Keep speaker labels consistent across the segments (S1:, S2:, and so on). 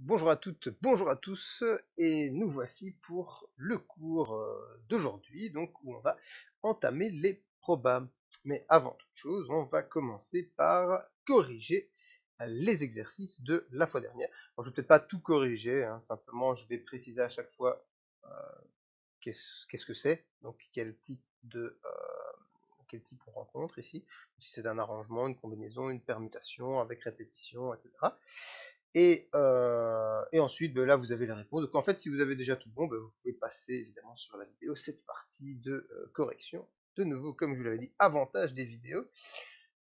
S1: Bonjour à toutes, bonjour à tous, et nous voici pour le cours d'aujourd'hui, donc où on va entamer les probas. Mais avant toute chose, on va commencer par corriger les exercices de la fois dernière. Alors, je vais peut-être pas tout corriger, hein, simplement je vais préciser à chaque fois qu'est-ce que c'est, donc quel type on rencontre ici, si c'est un arrangement, une combinaison, une permutation avec répétition, etc. Et ensuite, ben là, vous avez les réponses. Donc en fait, si vous avez déjà tout bon, ben, vous pouvez passer évidemment sur la vidéo, cette partie de correction. De nouveau, comme je vous l'avais dit, avantage des vidéos.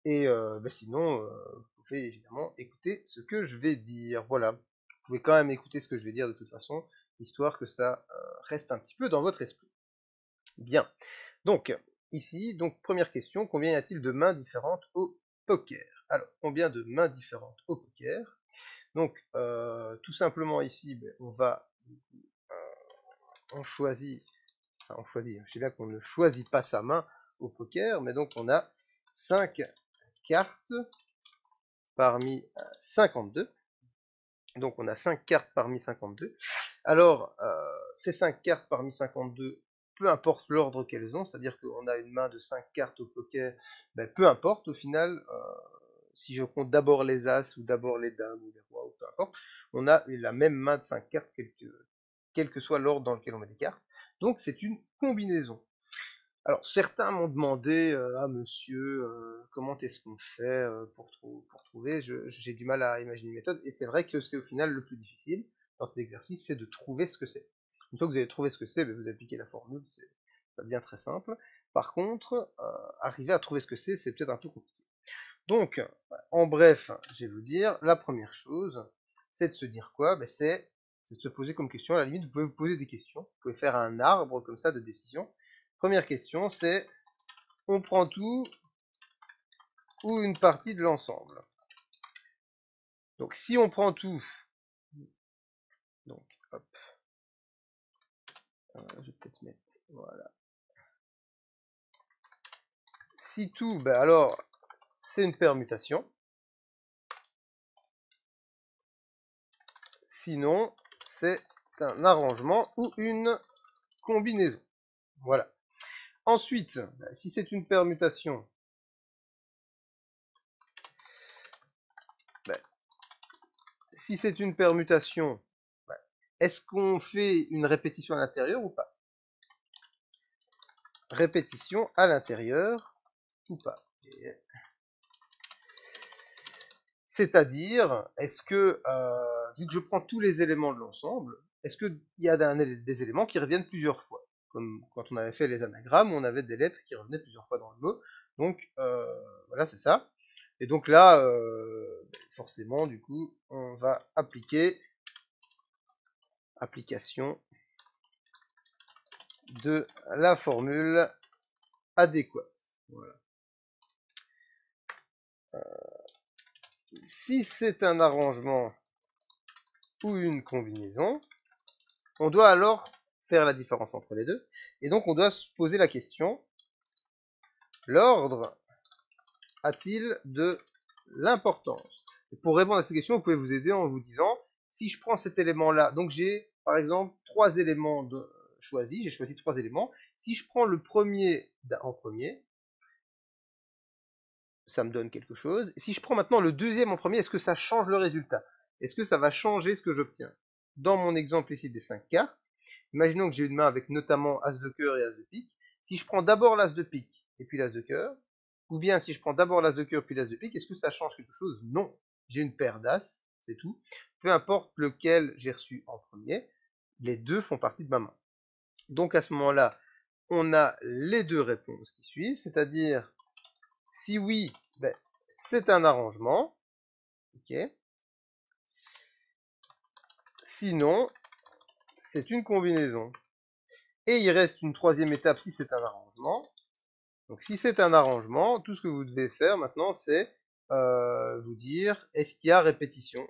S1: Et ben, sinon, vous pouvez évidemment écouter ce que je vais dire. Voilà. Vous pouvez quand même écouter ce que je vais dire de toute façon, histoire que ça reste un petit peu dans votre esprit. Bien. Donc, ici, donc première question, combien y a-t-il de mains différentes au poker? Alors, combien de mains différentes au poker? Donc, tout simplement ici, ben, on choisit, enfin on choisit, je sais bien qu'on ne choisit pas sa main au poker, mais donc on a 5 cartes parmi 52. Donc on a 5 cartes parmi 52. Alors, ces 5 cartes parmi 52, peu importe l'ordre qu'elles ont, c'est-à-dire qu'on a une main de 5 cartes au poker, ben, peu importe au final, si je compte d'abord les As ou d'abord les Dames ou les Rois, ou peu importe, on a la même main de 5 cartes, quel que soit l'ordre dans lequel on met des cartes. Donc c'est une combinaison. Alors certains m'ont demandé, ah monsieur, comment est-ce qu'on fait pour trouver, j'ai du mal à imaginer une méthode, et c'est vrai que c'est au final le plus difficile dans cet exercice, c'est de trouver ce que c'est. Une fois que vous avez trouvé ce que c'est, ben, vous appliquez la formule, ça devient très simple. Par contre, arriver à trouver ce que c'est peut-être un peu compliqué. Donc, en bref, je vais vous dire, la première chose, c'est de se dire quoi? Ben, c'est de se poser comme question. À la limite, vous pouvez vous poser des questions. Vous pouvez faire un arbre comme ça de décision. Première question, c'est on prend tout ou une partie de l'ensemble. Donc, si on prend tout, donc, hop, je vais peut-être mettre, voilà. Si tout, ben alors, c'est une permutation. Sinon, c'est un arrangement ou une combinaison. Voilà. Ensuite, si c'est une permutation, ben, si c'est une permutation, ben, est-ce qu'on fait une répétition à l'intérieur ou pas? Répétition à l'intérieur ou pas? C'est-à-dire, est-ce que, vu que je prends tous les éléments de l'ensemble, est-ce qu'il y a des éléments qui reviennent plusieurs fois? Comme quand on avait fait les anagrammes, on avait des lettres qui revenaient plusieurs fois dans le mot. Donc, voilà, c'est ça. Et donc là, forcément, du coup, on va appliquer application de la formule adéquate. Voilà. Si c'est un arrangement ou une combinaison, on doit alors faire la différence entre les deux. Et donc on doit se poser la question, l'ordre a-t-il de l'importance? Et pour répondre à cette question, vous pouvez vous aider en vous disant, si je prends cet élément-là, donc j'ai par exemple 3 éléments choisis, j'ai choisi 3 éléments. Si je prends le premier en premier, ça me donne quelque chose. Si je prends maintenant le deuxième en premier, est-ce que ça change le résultat? Est-ce que ça va changer ce que j'obtiens? Dans mon exemple ici des 5 cartes, imaginons que j'ai une main avec notamment As de cœur et As de pique. Si je prends d'abord l'As de pique et puis l'As de cœur, ou bien si je prends d'abord l'As de cœur puis l'As de pique, est-ce que ça change quelque chose? Non. J'ai une paire d'As, c'est tout. Peu importe lequel j'ai reçu en premier, les deux font partie de ma main. Donc à ce moment-là, on a les deux réponses qui suivent, c'est-à-dire si oui, ben, c'est un arrangement. Ok. Sinon, c'est une combinaison. Et il reste une troisième étape si c'est un arrangement. Donc si c'est un arrangement, tout ce que vous devez faire maintenant, c'est vous dire est-ce qu'il y a répétition?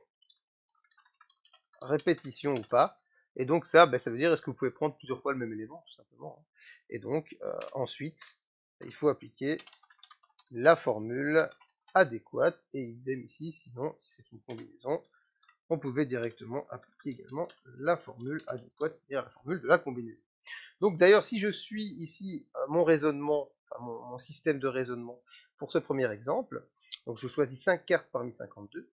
S1: Répétition ou pas? Et donc ça, ben, ça veut dire est-ce que vous pouvez prendre plusieurs fois le même élément, tout simplement. Et donc ensuite, il faut appliquer la formule adéquate et idem ici, sinon si c'est une combinaison, on pouvait directement appliquer également la formule adéquate, c'est-à-dire la formule de la combinaison. Donc d'ailleurs, si je suis ici mon raisonnement, enfin mon système de raisonnement pour ce premier exemple, donc je choisis 5 cartes parmi 52.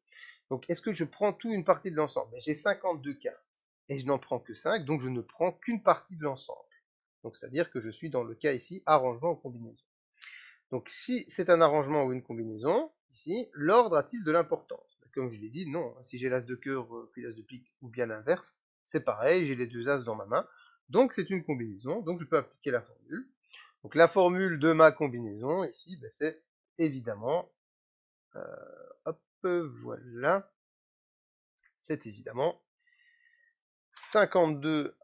S1: Donc est-ce que je prends tout une partie de l'ensemble? J'ai 52 cartes et je n'en prends que 5, donc je ne prends qu'une partie de l'ensemble. Donc c'est-à-dire que je suis dans le cas ici arrangement ou combinaison. Donc si c'est un arrangement ou une combinaison, ici, l'ordre a-t-il de l'importance? Comme je l'ai dit, non. Si j'ai l'as de cœur puis l'as de pique ou bien l'inverse, c'est pareil, j'ai les deux as dans ma main. Donc c'est une combinaison, donc je peux appliquer la formule. Donc la formule de ma combinaison, ici, ben, c'est évidemment, hop, voilà, c'est évidemment 52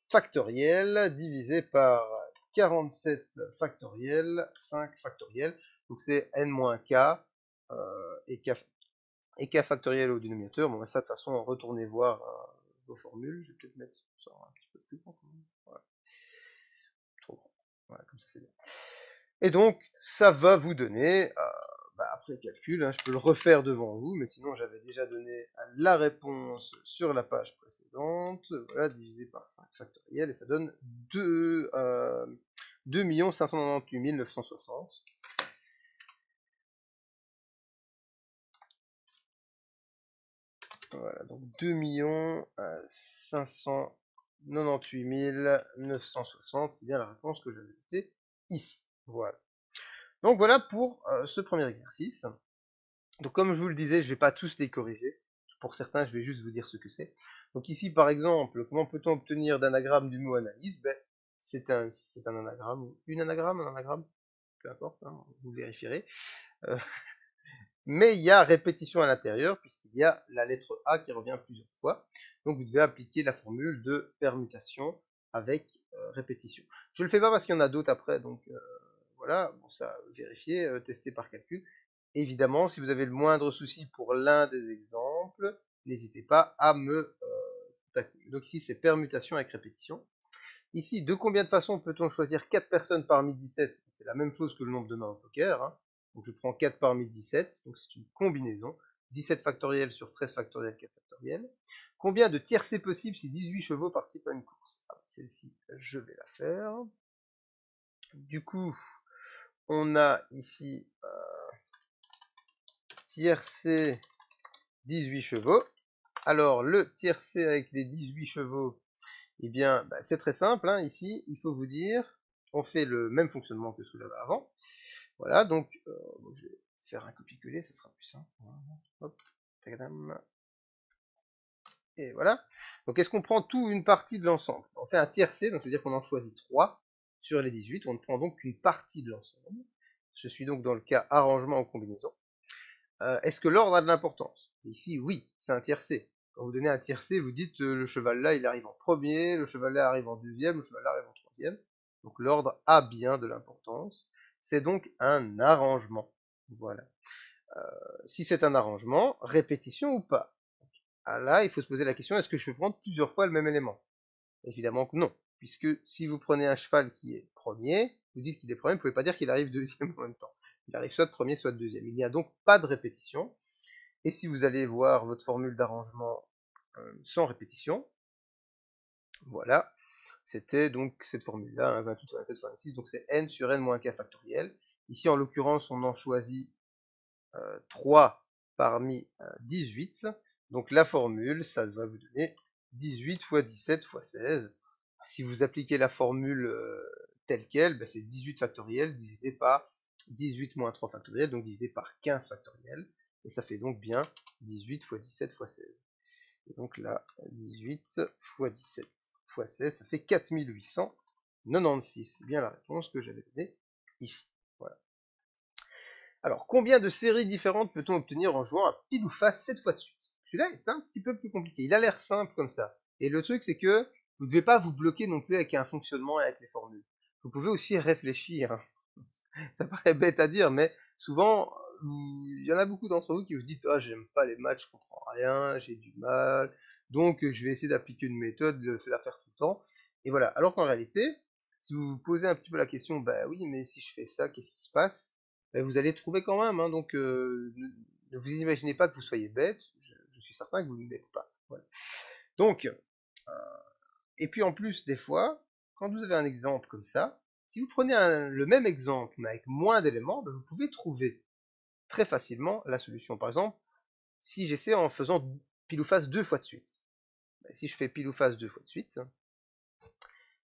S1: factoriel divisé par 47 factoriel, 5 factoriel. Donc c'est n-k et k factoriel au dénominateur. Bon, ça de toute façon, retournez voir vos formules. Je vais peut-être mettre ça un petit peu plus grand. Voilà. Trop grand. Voilà, comme ça c'est bien. Et donc, ça va vous donner, après calcul, hein, je peux le refaire devant vous, mais sinon j'avais déjà donné la réponse sur la page précédente. Voilà, divisé par 5 factoriel, et ça donne 2 598 960. Voilà, donc 2 598 960, c'est bien la réponse que j'avais notée ici. Voilà. Donc voilà pour ce premier exercice. Donc comme je vous le disais, je ne vais pas tous les corriger. Pour certains, je vais juste vous dire ce que c'est. Donc ici, par exemple, comment peut-on obtenir d'anagramme du mot analyse? Ben, c'est un anagramme, ou un anagramme, peu importe, hein, vous vérifierez. Mais il y a répétition à l'intérieur, puisqu'il y a la lettre A qui revient plusieurs fois. Donc vous devez appliquer la formule de permutation avec répétition. Je ne le fais pas parce qu'il y en a d'autres après, donc voilà, bon, ça, vérifier, tester par calcul. Évidemment, si vous avez le moindre souci pour l'un des exemples, n'hésitez pas à me contacter. Donc ici, c'est permutation avec répétition. Ici, de combien de façons peut-on choisir 4 personnes parmi 17? C'est la même chose que le nombre de mains au poker. Hein. Donc je prends 4 parmi 17, donc c'est une combinaison. 17 factoriel sur 13 factoriel 4 factoriel. Combien de tiercés possibles si 18 chevaux participent à une course? Celle-ci, je vais la faire. Du coup, on a ici tiercé 18 chevaux. Alors, le tiercé avec les 18 chevaux, eh bien, c'est très simple. Hein. Ici, il faut vous dire, on fait le même fonctionnement que ce que j'avais avant. Voilà, donc, je vais faire un copier-coller, ce sera plus simple. Hop, tadam. Et voilà. Donc, est-ce qu'on prend tout une partie de l'ensemble? On fait un tiercé, donc c'est-à-dire qu'on en choisit 3 sur les 18. On ne prend donc qu'une partie de l'ensemble. Je suis donc dans le cas arrangement ou combinaison. Est-ce que l'ordre a de l'importance? Ici, oui, c'est un tiercé. Quand vous donnez un tiercé, vous dites le cheval là, il arrive en premier, le cheval là arrive en deuxième, le cheval là arrive en troisième. Donc l'ordre a bien de l'importance. C'est donc un arrangement. Voilà. Si c'est un arrangement, répétition ou pas? Là, il faut se poser la question, est-ce que je peux prendre plusieurs fois le même élément? Évidemment que non. Puisque si vous prenez un cheval qui est premier, vous dites qu'il est premier, vous ne pouvez pas dire qu'il arrive deuxième en même temps. Il arrive soit premier, soit deuxième. Il n'y a donc pas de répétition. Et si vous allez voir votre formule d'arrangement sans répétition, voilà, c'était donc cette formule-là, 28 sur 27 sur 26, donc c'est n sur n moins k factoriel. Ici, en l'occurrence, on en choisit 3 parmi 18. Donc la formule, ça va vous donner 18 fois 17 fois 16. Si vous appliquez la formule telle quelle, c'est 18 factoriel divisé par 18 moins 3 factoriel, donc divisé par 15 factoriel. Et ça fait donc bien 18 fois 17 fois 16. Et donc là, 18 fois 17 fois 16, ça fait 4896. C'est bien la réponse que j'avais donnée ici. Voilà. Alors, combien de séries différentes peut-on obtenir en jouant à pile ou face 7 fois de suite? Celui-là est un petit peu plus compliqué. Il a l'air simple comme ça. Et le truc, c'est que vous ne devez pas vous bloquer non plus avec un fonctionnement et avec les formules. Vous pouvez aussi réfléchir. Ça paraît bête à dire, mais souvent, il y en a beaucoup d'entre vous qui vous dites, ah, j'aime pas les maths, je comprends rien, j'ai du mal, donc je vais essayer d'appliquer une méthode, la faire tout le temps. Et voilà. Alors qu'en réalité, si vous vous posez un petit peu la question, oui, mais si je fais ça, qu'est-ce qui se passe? Vous allez trouver quand même, hein, donc ne vous imaginez pas que vous soyez bête, je suis certain que vous ne l'êtes pas. Voilà. Donc, et puis en plus, des fois, quand vous avez un exemple comme ça, si vous prenez le même exemple mais avec moins d'éléments, ben, vous pouvez trouver très facilement la solution. Par exemple, si j'essaie en faisant pile ou face 2 fois de suite. Ben, si je fais pile ou face 2 fois de suite,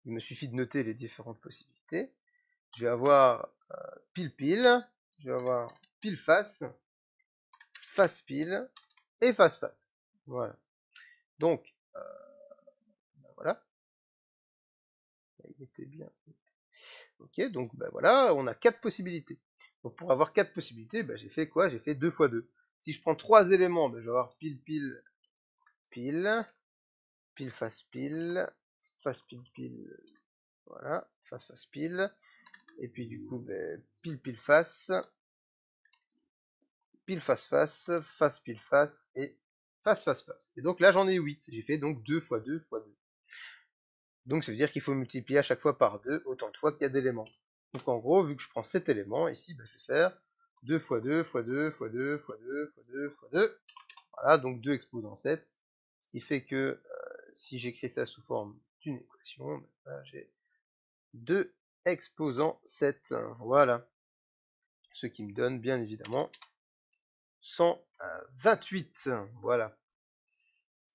S1: il me suffit de noter les différentes possibilités. Je vais avoir pile-pile, je vais avoir pile-face, face-pile et face-face. Voilà. Donc, ben voilà. Il était bien. Ok, donc ben voilà, on a 4 possibilités. Donc pour avoir 4 possibilités, ben, j'ai fait quoi? J'ai fait 2 fois 2. Si je prends 3 éléments, ben, je vais avoir pile-pile, pile, pile-face-pile, face-pile-pile, voilà, face-face-pile. Et puis du coup, ben, pile-pile-face, pile-face-face, face-pile-face et face-face-face. Et donc là, j'en ai 8. J'ai fait donc 2 fois 2 fois 2. Donc ça veut dire qu'il faut multiplier à chaque fois par 2 autant de fois qu'il y a d'éléments. Donc en gros, vu que je prends cet élément, ici, ben, je vais faire 2 fois 2 fois 2 fois 2 fois 2 fois 2 fois 2. Voilà, donc 2 exposant 7. Ce qui fait que si j'écris ça sous forme d'une équation, ben, là, j'ai 2 exposant 7. Voilà. Ce qui me donne bien évidemment 128. Voilà.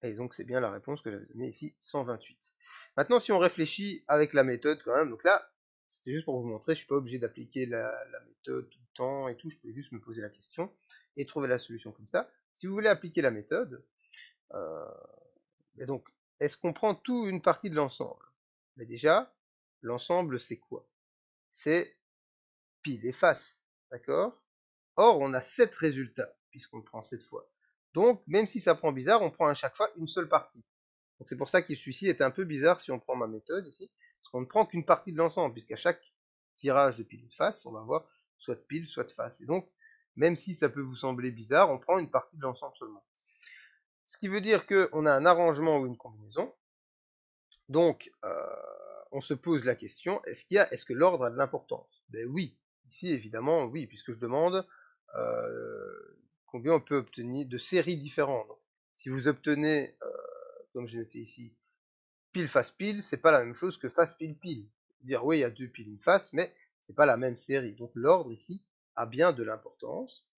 S1: Et donc c'est bien la réponse que j'avais donnée ici, 128. Maintenant, si on réfléchit avec la méthode quand même, donc là, c'était juste pour vous montrer, je suis pas obligé d'appliquer la méthode tout le temps et tout, je peux juste me poser la question et trouver la solution comme ça. Si vous voulez appliquer la méthode, et donc, est-ce qu'on prend tout une partie de l'ensemble? Mais déjà, l'ensemble c'est quoi? C'est pile et face, d'accord? Or, on a 7 résultats, puisqu'on le prend 7 fois. Donc, même si ça prend bizarre, on prend à chaque fois une seule partie. Donc c'est pour ça que celui-ci est un peu bizarre si on prend ma méthode ici, parce qu'on ne prend qu'une partie de l'ensemble, puisqu'à chaque tirage de pile ou de face, on va avoir soit de pile, soit de face. Et donc, même si ça peut vous sembler bizarre, on prend une partie de l'ensemble seulement. Ce qui veut dire qu'on a un arrangement ou une combinaison. Donc, on se pose la question, est-ce que l'ordre a de l'importance? Ben oui, ici évidemment oui, puisque je demande combien on peut obtenir de séries différentes. Donc, si vous obtenez, comme j'ai noté ici, pile face pile, c'est pas la même chose que face pile pile. Dire oui, il y a 2 piles, une face, mais c'est pas la même série. Donc l'ordre ici a bien de l'importance.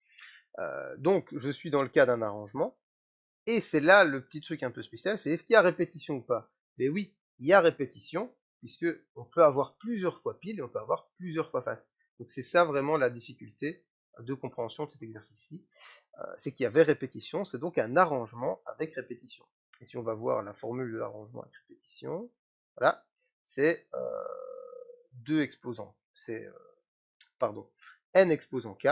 S1: Donc je suis dans le cas d'un arrangement. Et c'est là le petit truc un peu spécial, c'est est-ce qu'il y a répétition ou pas? Mais oui, il y a répétition, puisque on peut avoir plusieurs fois pile et on peut avoir plusieurs fois face. Donc c'est ça vraiment la difficulté de compréhension de cet exercice-ci. C'est qu'il y avait répétition, c'est donc un arrangement avec répétition. Et si on va voir la formule de l'arrangement avec répétition, voilà, c'est 2 exposants, c'est, pardon, n exposant k,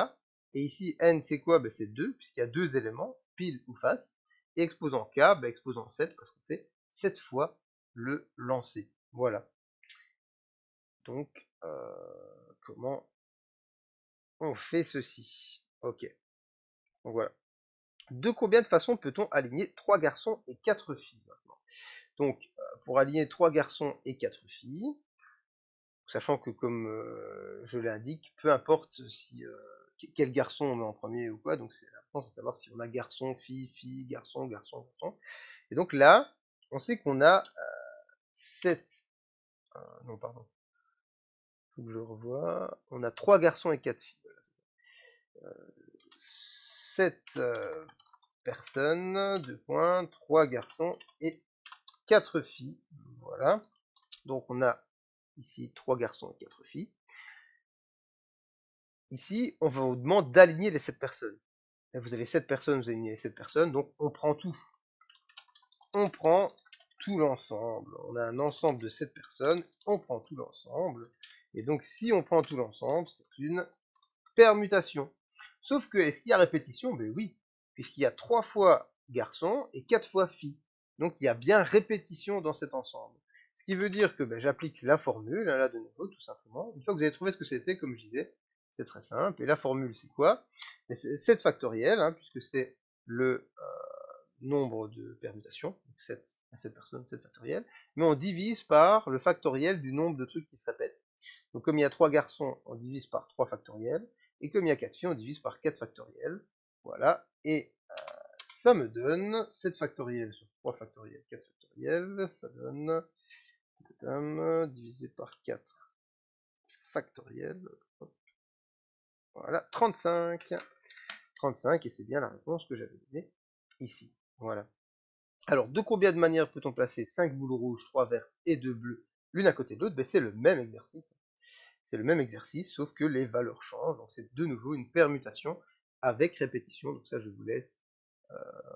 S1: et ici n c'est quoi? Ben, c'est 2, puisqu'il y a 2 éléments, pile ou face, et exposant k, ben, exposant 7, parce qu'on fait 7 fois le lancer. Voilà. Donc, comment on fait ceci? Ok, donc voilà. De combien de façons peut-on aligner 3 garçons et 4 filles maintenant? Donc, pour aligner 3 garçons et 4 filles, sachant que comme je l'indique, peu importe si quel garçon on met en premier ou quoi, donc c'est l'important c'est de savoir si on a garçon, fille, fille, garçon, garçon, garçon. Et donc là, on sait qu'on a 7... non, pardon. Faut que je revoie. On a 3 garçons et 4 filles. Voilà, 7 personnes, 2 points, 3 garçons et 4 filles. Voilà. Donc on a ici 3 garçons et 4 filles. Ici, on vous demande d'aligner les 7 personnes. Là, vous avez 7 personnes, vous alignez les 7 personnes, donc on prend tout. On prend tout l'ensemble. On a un ensemble de 7 personnes, on prend tout l'ensemble. Et donc si on prend tout l'ensemble, c'est une permutation. Sauf que, est-ce qu'il y a répétition? Ben oui, puisqu'il y a 3 fois garçon et 4 fois fille. Donc il y a bien répétition dans cet ensemble. Ce qui veut dire que ben, j'applique la formule, là de nouveau, tout simplement. Une fois que vous avez trouvé ce que c'était, comme je disais, c'est très simple. Et la formule, c'est quoi? C'est 7 factoriel, hein, puisque c'est le nombre de permutations, donc 7 à 7 personnes, 7 factoriel. Mais on divise par le factoriel du nombre de trucs qui se répètent. Donc comme il y a 3 garçons, on divise par 3 factoriels. Et comme il y a 4 filles, on divise par 4 factoriels. Voilà. Et ça me donne 7 factoriel sur 3 factoriel, 4 factoriel. Ça donne divisé par 4 factoriel. Hop. Voilà, 35. 35, et c'est bien la réponse que j'avais donnée ici. Voilà. Alors, de combien de manières peut-on placer 5 boules rouges, 3 vertes et 2 bleues, l'une à côté de l'autre? C'est le même exercice. C'est le même exercice, sauf que les valeurs changent. Donc, c'est de nouveau une permutation avec répétition. Donc, ça, je vous laisse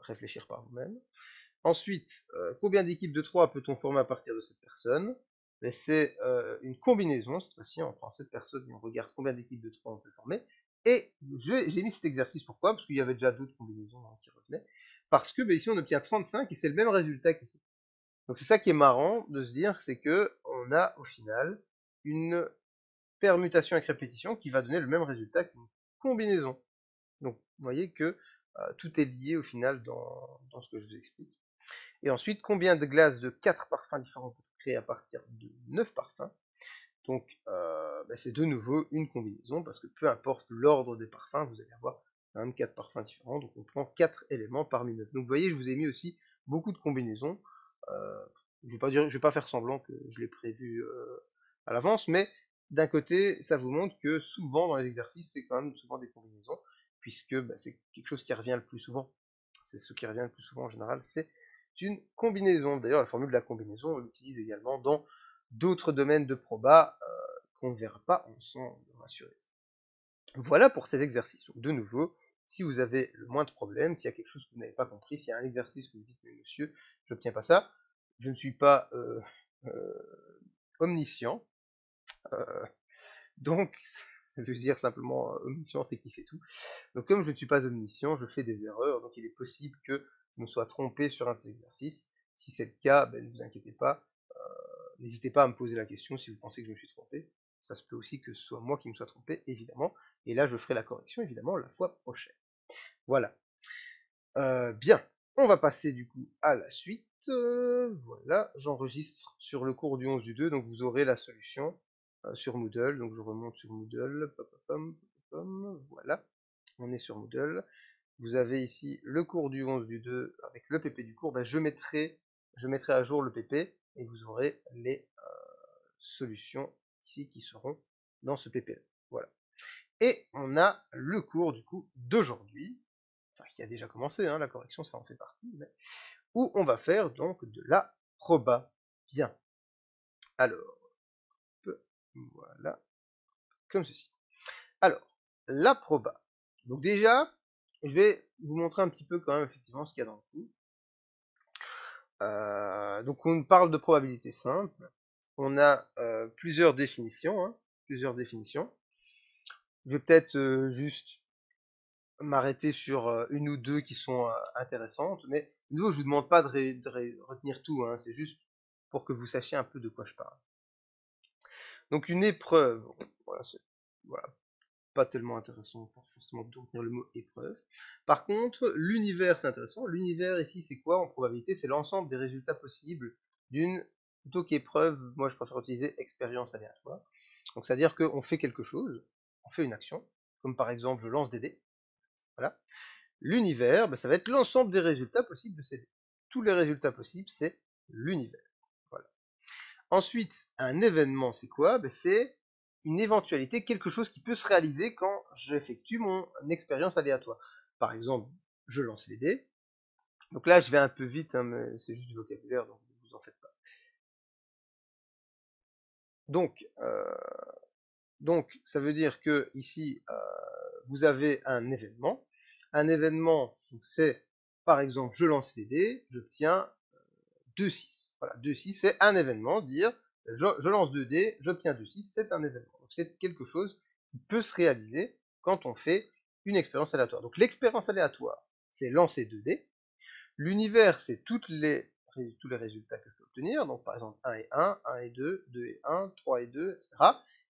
S1: réfléchir par vous-même. Ensuite, combien d'équipes de 3 peut-on former à partir de cette personne? C'est une combinaison. Cette fois-ci, on prend cette personne et on regarde combien d'équipes de 3 on peut former. Et j'ai mis cet exercice, pourquoi? Parce qu'il y avait déjà d'autres combinaisons qui revenaient. Parce que ici, on obtient 35 et c'est le même résultat qu'ici. Donc c'est ça qui est marrant de se dire, c'est que on a au final une permutation avec répétition qui va donner le même résultat qu'une combinaison. Donc vous voyez que tout est lié au final dans ce que je vous explique. Et ensuite, combien de glaces de 4 parfums différents peut créer à partir de 9 parfums? Donc c'est de nouveau une combinaison, parce que peu importe l'ordre des parfums, vous allez avoir quand même 4 parfums différents, donc on prend 4 éléments parmi 9. Donc vous voyez, je vous ai mis aussi beaucoup de combinaisons. Je vais pas faire semblant que je l'ai prévu à l'avance, mais d'un côté, ça vous montre que souvent dans les exercices, c'est quand même souvent des combinaisons, puisque c'est quelque chose qui revient le plus souvent. C'est ce qui revient le plus souvent en général, c'est une combinaison. D'ailleurs, la formule de la combinaison, on l'utilise également dans d'autres domaines de proba qu'on ne verra pas ensemble, rassurez-vous. Voilà pour ces exercices. Donc, de nouveau, si vous avez le moins de problèmes, s'il y a quelque chose que vous n'avez pas compris, s'il y a un exercice que vous dites, mais monsieur, je n'obtiens pas ça, je ne suis pas omniscient, donc ça veut dire simplement omniscient, c'est qui sait tout. Donc comme je ne suis pas omniscient, je fais des erreurs, donc il est possible que je me sois trompé sur un de ces exercices. Si c'est le cas, ne vous inquiétez pas, n'hésitez pas à me poser la question si vous pensez que je me suis trompé. Ça se peut aussi que ce soit moi qui me sois trompé, évidemment. Et là, je ferai la correction, évidemment, la fois prochaine. Voilà. Bien. On va passer, du coup, à la suite. Voilà. J'enregistre sur le cours du 11 du 2, donc vous aurez la solution sur Moodle. Donc, je remonte sur Moodle. Voilà. On est sur Moodle. Vous avez ici le cours du 11 du 2 avec le PP du cours. Je mettrai à jour le PP et vous aurez les solutions ici qui seront dans ce PP. Voilà. Et on a le cours du coup d'aujourd'hui, enfin qui a déjà commencé, la correction ça en fait partie, mais où on va faire donc de la proba. Bien. Alors, voilà, comme ceci. Alors, la proba. Donc déjà, je vais vous montrer un petit peu quand même effectivement ce qu'il y a dans le cours. Donc on parle de probabilité simple. On a plusieurs définitions. Plusieurs définitions. Je vais peut-être juste m'arrêter sur une ou deux qui sont intéressantes. Mais nous, je vous demande pas de retenir tout. C'est juste pour que vous sachiez un peu de quoi je parle. Donc une épreuve. Voilà, voilà, pas tellement intéressant pour forcément de retenir le mot épreuve. Par contre, l'univers, c'est intéressant. L'univers ici, c'est quoi en probabilité? C'est l'ensemble des résultats possibles d'une, plutôt qu'épreuve, moi je préfère utiliser expérience aléatoire. Donc c'est-à-dire qu'on fait quelque chose, on fait une action, comme par exemple je lance des dés. Voilà. L'univers, ça va être l'ensemble des résultats possibles de ces dés. Tous les résultats possibles, c'est l'univers. Voilà. Ensuite, un événement, c'est quoi? C'est une éventualité, quelque chose qui peut se réaliser quand j'effectue mon expérience aléatoire. Par exemple, je lance les dés. Donc là, je vais un peu vite, mais c'est juste du vocabulaire, donc ne vous en faites pas. Donc ça veut dire que ici, vous avez un événement. Un événement, c'est, par exemple, je lance les dés, j'obtiens 2-6. Voilà, 2-6, c'est un événement, dire je lance 2 dés, j'obtiens 2-6, c'est un événement. Donc c'est quelque chose qui peut se réaliser quand on fait une expérience aléatoire. Donc l'expérience aléatoire, c'est lancer 2 dés. L'univers, c'est tous les résultats que je peux obtenir. Donc par exemple 1 et 1, 1 et 2, 2 et 1, 3 et 2, etc.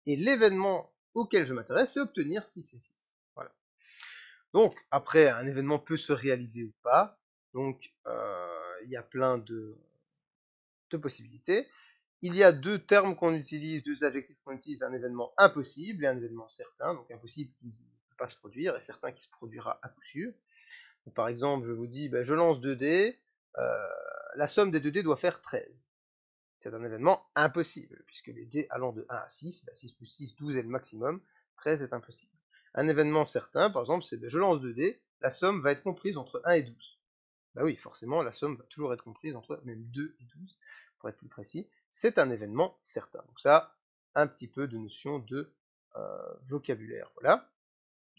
S1: Et l'événement auquel je m'intéresse, c'est obtenir 6 et 6. Voilà. Donc après, un événement peut se réaliser ou pas. Donc il y a plein de possibilités. Il y a deux termes qu'on utilise, deux adjectifs qu'on utilise, un événement impossible et un événement certain. Donc impossible qui ne peut pas se produire, et certains qui se produira à coup sûr. Donc, par exemple, je vous dis, ben, je lance 2 dés, la somme des 2 dés doit faire 13. C'est un événement impossible, puisque les dés allant de 1 à 6, ben 6 plus 6, 12 est le maximum, 13 est impossible. Un événement certain, par exemple, c'est ben, je lance 2 dés, la somme va être comprise entre 1 et 12. Bah oui, forcément, la somme va toujours être comprise entre même 2 et 12, pour être plus précis. C'est un événement certain. Donc ça, un petit peu de notion de vocabulaire. Voilà.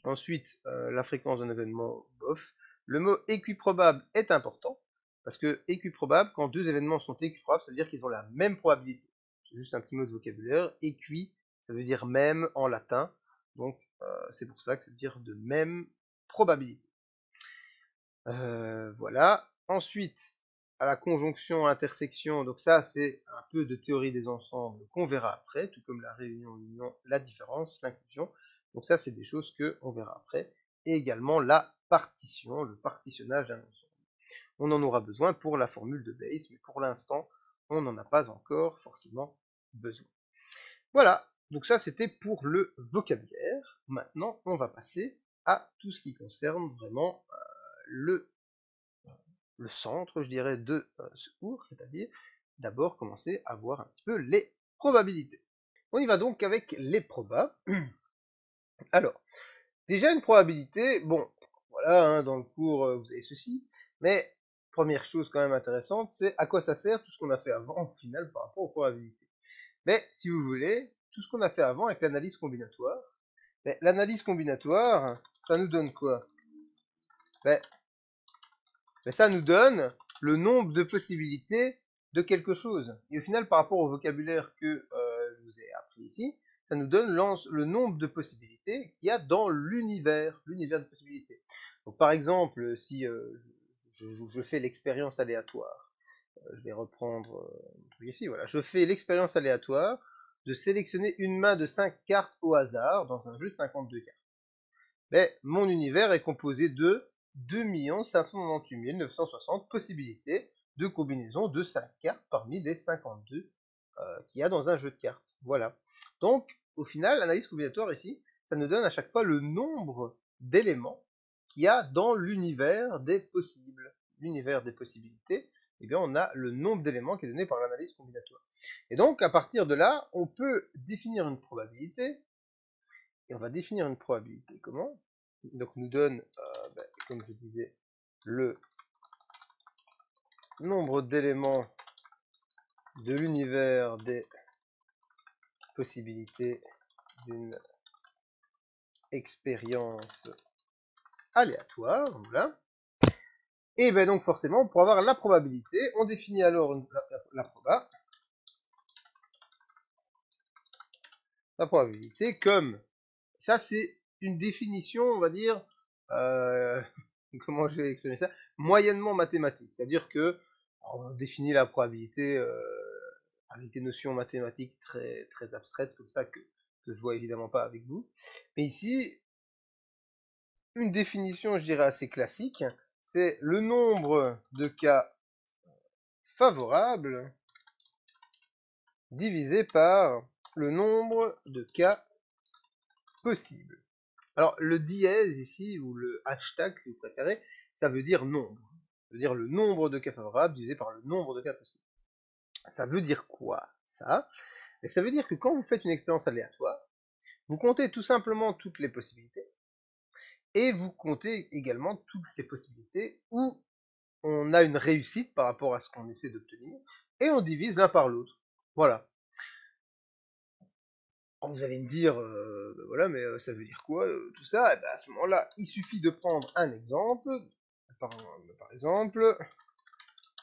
S1: Ensuite, la fréquence d'un événement, bof. Le mot équiprobable est important, parce que équiprobable, quand deux événements sont équiprobables, ça veut dire qu'ils ont la même probabilité. C'est juste un petit mot de vocabulaire. Équi, ça veut dire même en latin. Donc, c'est pour ça que ça veut dire de même probabilité. Voilà. Ensuite, à la conjonction intersection, donc ça c'est un peu de théorie des ensembles qu'on verra après, tout comme la réunion, l'union, la différence, l'inclusion. Donc ça c'est des choses que on verra après. Et également la partition, le partitionnage d'un ensemble. On en aura besoin pour la formule de Bayes, mais pour l'instant, on n'en a pas encore forcément besoin. Voilà, donc ça c'était pour le vocabulaire. Maintenant, on va passer à tout ce qui concerne vraiment le centre, je dirais, de ce cours, c'est-à-dire d'abord commencer à voir un petit peu les probabilités. On y va donc avec les probas. Alors, déjà une probabilité, bon, voilà, hein, dans le cours, vous avez ceci, mais première chose quand même intéressante, c'est à quoi ça sert tout ce qu'on a fait avant, au final, par rapport aux probabilités. Mais, si vous voulez, tout ce qu'on a fait avant avec l'analyse combinatoire, l'analyse combinatoire, ça nous donne quoi? Mais ça nous donne le nombre de possibilités de quelque chose. Et au final, par rapport au vocabulaire que je vous ai appris ici, ça nous donne le nombre de possibilités qu'il y a dans l'univers de possibilités. Donc, par exemple, si je fais l'expérience aléatoire, je vais reprendre ici, voilà, je fais l'expérience aléatoire de sélectionner une main de 5 cartes au hasard dans un jeu de 52 cartes. Mais mon univers est composé de 2 598 960 possibilités de combinaison de 5 cartes parmi les 52 qu'il y a dans un jeu de cartes. Voilà. Donc, au final, l'analyse combinatoire ici, ça nous donne à chaque fois le nombre d'éléments qu'il y a dans l'univers des possibles. L'univers des possibilités, eh bien, on a le nombre d'éléments qui est donné par l'analyse combinatoire. Et donc, à partir de là, on peut définir une probabilité. Et on va définir une probabilité. Comment? Donc, nous donne, comme je disais, le nombre d'éléments de l'univers des possibilités d'une expérience aléatoire. Voilà. Et ben donc forcément, pour avoir la probabilité, on définit alors la probabilité comme, ça c'est une définition, on va dire, comment je vais exprimer ça, moyennement mathématique. C'est-à-dire que on définit la probabilité avec des notions mathématiques très, très abstraites comme ça que je vois évidemment pas avec vous. Mais ici, une définition, je dirais, assez classique, c'est le nombre de cas favorables divisé par le nombre de cas possibles. Alors, le dièse ici, ou le hashtag si vous préférez, ça veut dire nombre. Ça veut dire le nombre de cas favorables divisé par le nombre de cas possibles. Ça veut dire quoi, ça? Et ça veut dire que quand vous faites une expérience aléatoire, vous comptez tout simplement toutes les possibilités, et vous comptez également toutes les possibilités où on a une réussite par rapport à ce qu'on essaie d'obtenir, et on divise l'un par l'autre. Voilà. Alors vous allez me dire, voilà, mais ça veut dire quoi tout ça? Et ben à ce moment-là, il suffit de prendre un exemple. Par exemple,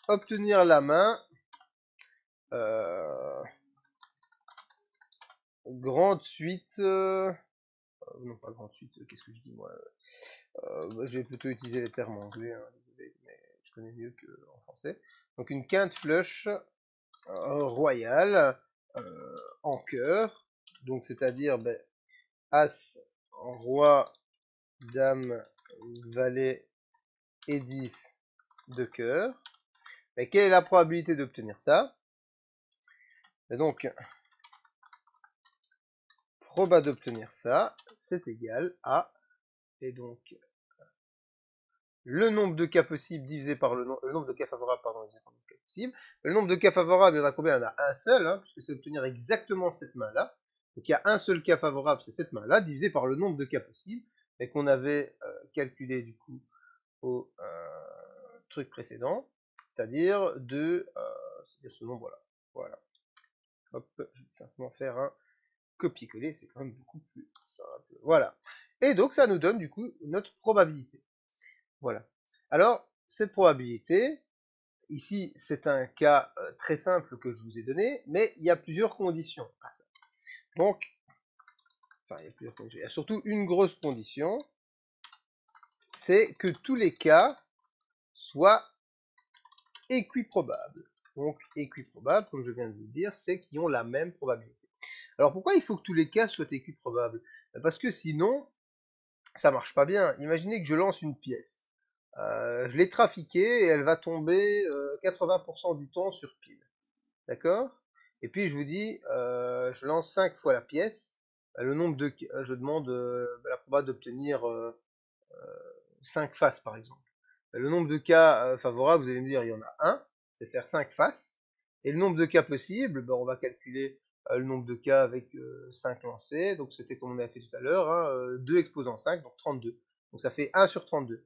S1: obtenir la main grande suite. Non, pas grande suite, qu'est-ce que je dis moi? Je vais plutôt utiliser les termes anglais, hein, désolé, mais je connais mieux qu'en français. Donc une quinte flush royale en cœur, donc c'est-à-dire ben, As, Roi, Dame, Valet et 10 de cœur. Mais quelle est la probabilité d'obtenir ça? Et donc, proba d'obtenir ça, c'est égal à Et donc, le nombre de cas possibles divisé par le nombre de cas favorables, pardon, divisé par le nombre de cas possibles. Le nombre de cas favorables, il y en a combien? Il y en a un seul, hein, puisque c'est obtenir exactement cette main-là. Donc il y a un seul cas favorable, c'est cette main-là, divisé par le nombre de cas possibles, et qu'on avait calculé du coup au truc précédent, c'est-à-dire c'est-à-dire ce nombre-là. Voilà. Hop, je vais simplement faire un copier-coller, c'est quand même beaucoup plus simple. Voilà. Et donc ça nous donne du coup notre probabilité. Voilà. Alors, cette probabilité, ici, c'est un cas très simple que je vous ai donné, mais il y a plusieurs conditions à ça. Donc, enfin, il y a plusieurs conditions. Il y a surtout une grosse condition, c'est que tous les cas soient équiprobables. Donc, équiprobables, comme je viens de vous le dire, c'est qu'ils ont la même probabilité. Alors, pourquoi il faut que tous les cas soient équiprobables? Parce que sinon, ça marche pas bien. Imaginez que je lance une pièce. Je l'ai trafiquée et elle va tomber 80% du temps sur pile. D'accord? Et puis je vous dis, je lance 5 fois la pièce. Le nombre de, je demande la probabilité d'obtenir 5 faces par exemple. Le nombre de cas favorables, vous allez me dire, il y en a un, c'est faire 5 faces. Et le nombre de cas possibles, ben, on va calculer le nombre de cas avec 5 lancés. Donc c'était comme on a fait tout à l'heure, hein, 2 exposant 5, donc 32. Donc ça fait 1 sur 32.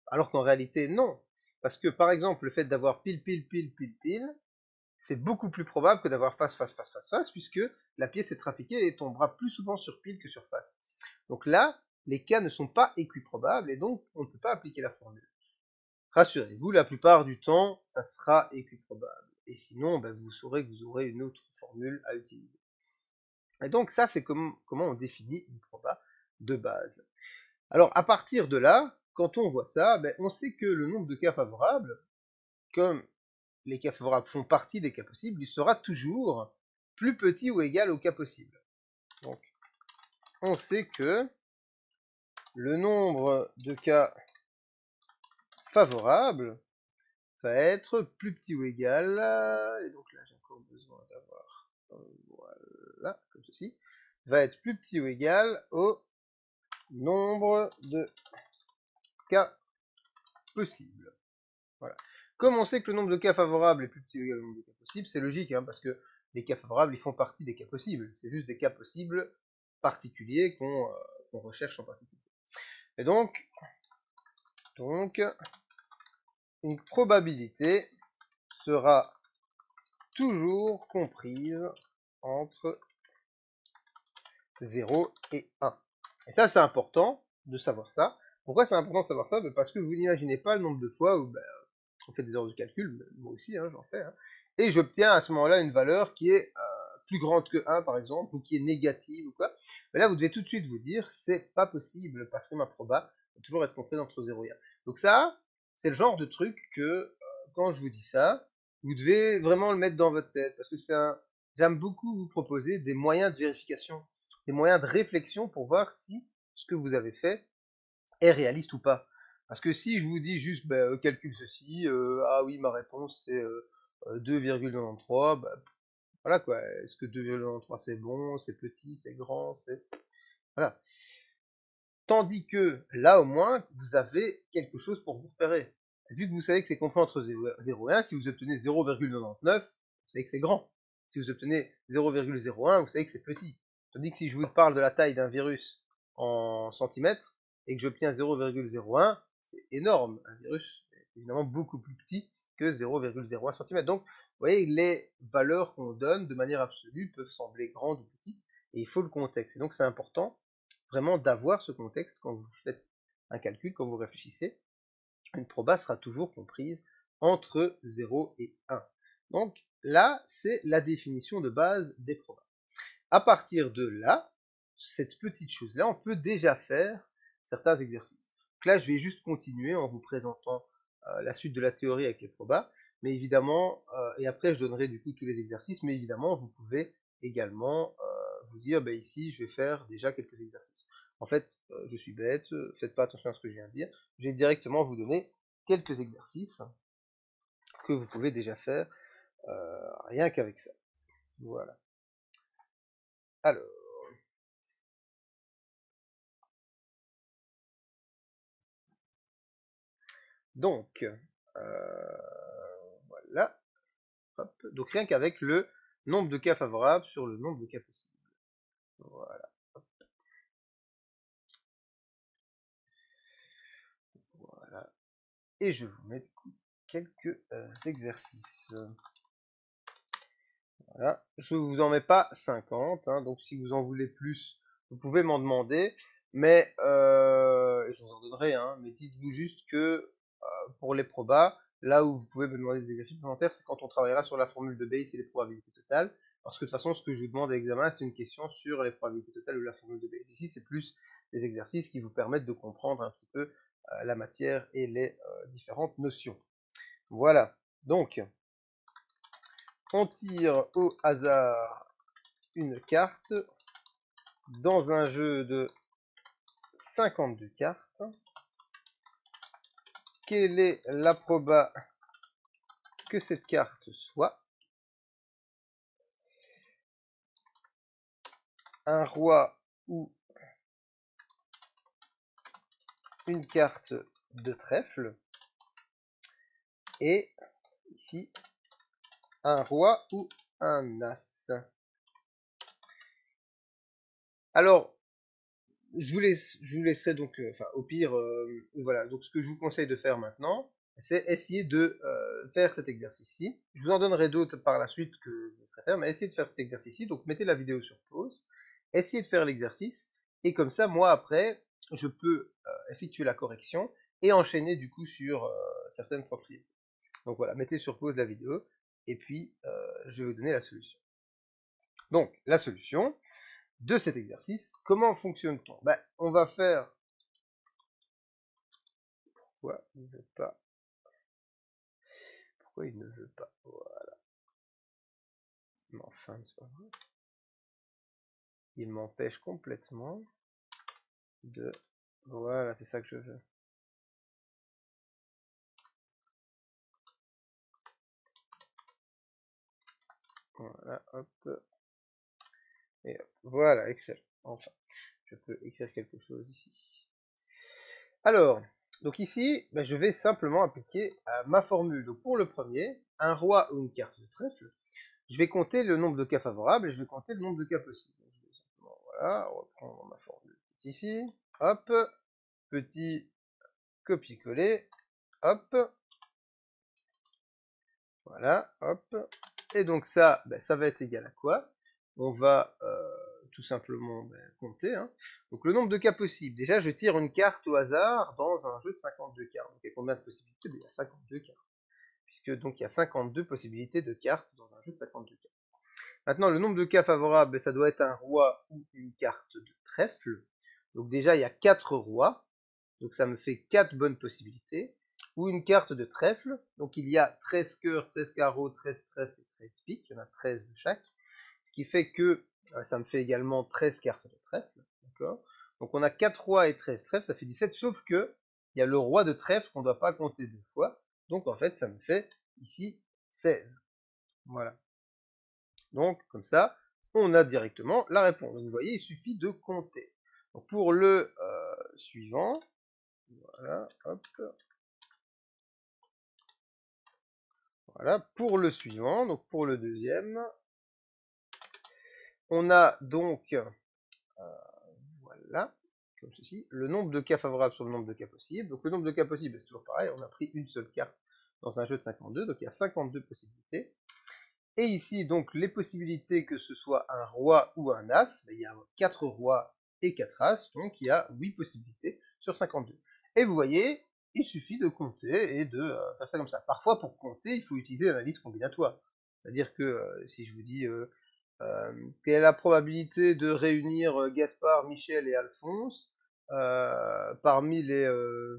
S1: Alors qu'en réalité, non. Parce que par exemple, le fait d'avoir pile, pile, pile, pile, pile, c'est beaucoup plus probable que d'avoir face, face, face, face, face, puisque la pièce est trafiquée et tombera plus souvent sur pile que sur face. Donc là, les cas ne sont pas équiprobables et donc on ne peut pas appliquer la formule. Rassurez-vous, la plupart du temps, ça sera équiprobable. Et sinon, ben, vous saurez que vous aurez une autre formule à utiliser. Et donc ça, c'est comment on définit une proba de base. Alors à partir de là, quand on voit ça, ben, on sait que le nombre de cas favorables, comme les cas favorables font partie des cas possibles, il sera toujours plus petit ou égal au cas possible. Donc, on sait que le nombre de cas favorables va être plus petit ou égal, et donc là j'ai encore besoin d'avoir, voilà, comme ceci, va être plus petit ou égal au nombre de cas possibles. Voilà. Comme on sait que le nombre de cas favorables est plus petit ou égal au nombre de cas possibles, c'est logique, hein, parce que les cas favorables, ils font partie des cas possibles. C'est juste des cas possibles particuliers qu'on recherche en particulier. Et donc, une probabilité sera toujours comprise entre 0 et 1. Et ça, c'est important de savoir ça. Pourquoi c'est important de savoir ça? Parce que vous n'imaginez pas le nombre de fois où on fait des erreurs de calcul, moi aussi, hein, j'en fais, hein, et j'obtiens à ce moment-là une valeur qui est plus grande que 1, par exemple, ou qui est négative, ou quoi. Mais là, vous devez tout de suite vous dire, c'est pas possible, parce que ma proba va toujours être comprise entre 0 et 1. Donc ça, c'est le genre de truc que, quand je vous dis ça, vous devez vraiment le mettre dans votre tête, parce que j'aime beaucoup vous proposer des moyens de vérification, des moyens de réflexion pour voir si ce que vous avez fait est réaliste ou pas. Parce que si je vous dis juste, calcule ceci, ah oui, ma réponse c'est 2,93, voilà quoi, est-ce que 2,93 c'est bon, c'est petit, c'est grand, c'est... Voilà. Tandis que là au moins, vous avez quelque chose pour vous repérer. Vu que vous savez que c'est compris entre 0 et 1, si vous obtenez 0,99, vous savez que c'est grand. Si vous obtenez 0,01, vous savez que c'est petit. Tandis que si je vous parle de la taille d'un virus en centimètres, et que j'obtiens 0,01, c'est énorme. Un virus est évidemment beaucoup plus petit que 0,01 cm. Donc, vous voyez, les valeurs qu'on donne de manière absolue peuvent sembler grandes ou petites, et il faut le contexte. Et donc, c'est important vraiment d'avoir ce contexte quand vous faites un calcul, quand vous réfléchissez. Une proba sera toujours comprise entre 0 et 1. Donc là, c'est la définition de base des probas. À partir de là, cette petite chose-là, on peut déjà faire certains exercices. Donc là, je vais juste continuer en vous présentant la suite de la théorie avec les probas, mais évidemment, et après je donnerai du coup tous les exercices, mais évidemment, vous pouvez également vous dire, ici, je vais faire déjà quelques exercices. En fait, je suis bête, faites pas attention à ce que je viens de dire, je vais directement vous donner quelques exercices que vous pouvez déjà faire rien qu'avec ça. Voilà. Alors, Donc, voilà. Hop. Donc rien qu'avec le nombre de cas favorables sur le nombre de cas possibles. Voilà. Voilà. Et je vous mets quelques exercices. Voilà. Je vous en mets pas 50, hein, donc si vous en voulez plus, vous pouvez m'en demander, mais je vous en donnerai, hein, mais dites-vous juste que pour les probas, là où vous pouvez me demander des exercices supplémentaires, c'est quand on travaillera sur la formule de Bayes et les probabilités totales, parce que de toute façon, ce que je vous demande à l'examen, c'est une question sur les probabilités totales ou la formule de Bayes. Ici, c'est plus des exercices qui vous permettent de comprendre un petit peu la matière et les différentes notions. Voilà, donc on tire au hasard une carte dans un jeu de 52 cartes. Quelle est la proba que cette carte soit un roi ou une carte de trèfle, et ici un roi ou un as. Alors, je vous laisserai donc, enfin au pire, voilà. Donc ce que je vous conseille de faire maintenant, c'est essayer de faire cet exercice-ci. Je vous en donnerai d'autres par la suite que je vous laisserai faire, mais essayez de faire cet exercice-ci. Donc mettez la vidéo sur pause, essayez de faire l'exercice, et comme ça, moi après, je peux effectuer la correction et enchaîner du coup sur certaines propriétés. Donc voilà, mettez sur pause la vidéo, et puis je vais vous donner la solution. Donc la solution de cet exercice, comment fonctionne-t-on? Ben, on va faire... Pourquoi il ne veut pas? Pourquoi il ne veut pas? Voilà. Mais enfin, c'est pas vrai. Il m'empêche complètement de... Voilà, c'est ça que je veux. Voilà, hop. Et hop. Voilà, excellent. Enfin, je peux écrire quelque chose ici. Alors, donc ici, ben, je vais simplement appliquer ma formule. Donc pour le premier, un roi ou une carte de trèfle, je vais compter le nombre de cas favorables et je vais compter le nombre de cas possibles. Donc, je vais simplement, voilà, reprendre ma formule ici. Hop, petit copier-coller. Hop, voilà, hop. Et donc ça, ben, ça va être égal à quoi? On va tout simplement compter, hein. Donc le nombre de cas possibles. Déjà, je tire une carte au hasard dans un jeu de 52 cartes. Donc il y a combien de possibilités? Ben, il y a 52 cartes. Puisque donc il y a 52 possibilités de cartes dans un jeu de 52 cartes. Maintenant, le nombre de cas favorables, ben, ça doit être un roi ou une carte de trèfle. Donc déjà, il y a 4 rois. Donc ça me fait 4 bonnes possibilités. Ou une carte de trèfle. Donc il y a 13 cœurs, 13 carreaux, 13 trèfles et 13 piques. Il y en a 13 de chaque. Ce qui fait que ça me fait également 13 cartes de trèfle. D'accord. Donc on a 4 rois et 13 trèfles, ça fait 17. Sauf que il y a le roi de trèfle qu'on ne doit pas compter deux fois. Donc en fait, ça me fait ici 16. Voilà. Donc comme ça, on a directement la réponse. Donc vous voyez, il suffit de compter. Donc pour le suivant, voilà, hop. Voilà, pour le suivant, donc pour le deuxième, on a donc, voilà, comme ceci, le nombre de cas favorables sur le nombre de cas possibles. Donc le nombre de cas possibles, c'est toujours pareil, on a pris une seule carte dans un jeu de 52, donc il y a 52 possibilités. Et ici, donc, les possibilités que ce soit un roi ou un as, ben, il y a 4 rois et 4 as, donc il y a 8 possibilités sur 52. Et vous voyez, il suffit de compter et de faire ça comme ça. Parfois, pour compter, il faut utiliser l'analyse combinatoire. C'est-à-dire que si je vous dis quelle est la probabilité de réunir Gaspard, Michel et Alphonse parmi les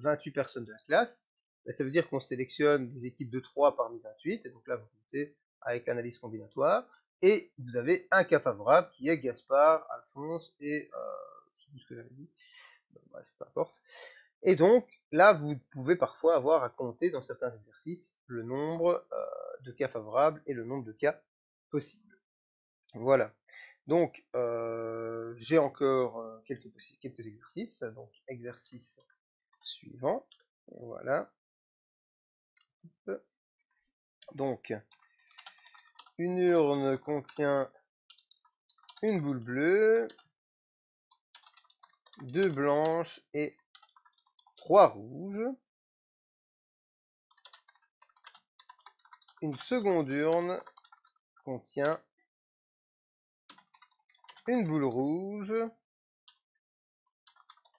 S1: 28 personnes de la classe, ben, ça veut dire qu'on sélectionne des équipes de 3 parmi 28, et donc là, vous comptez avec l'analyse combinatoire, et vous avez un cas favorable qui est Gaspard, Alphonse et je sais plus ce que j'avais dit, bon, bref, peu importe. Et donc là, vous pouvez parfois avoir à compter dans certains exercices le nombre de cas favorables et le nombre de cas possibles. Voilà. Donc j'ai encore quelques exercices. Donc exercice suivant. Voilà. Donc, une urne contient une boule bleue, 2 blanches et 3 rouges. Une seconde urne contient une boule rouge,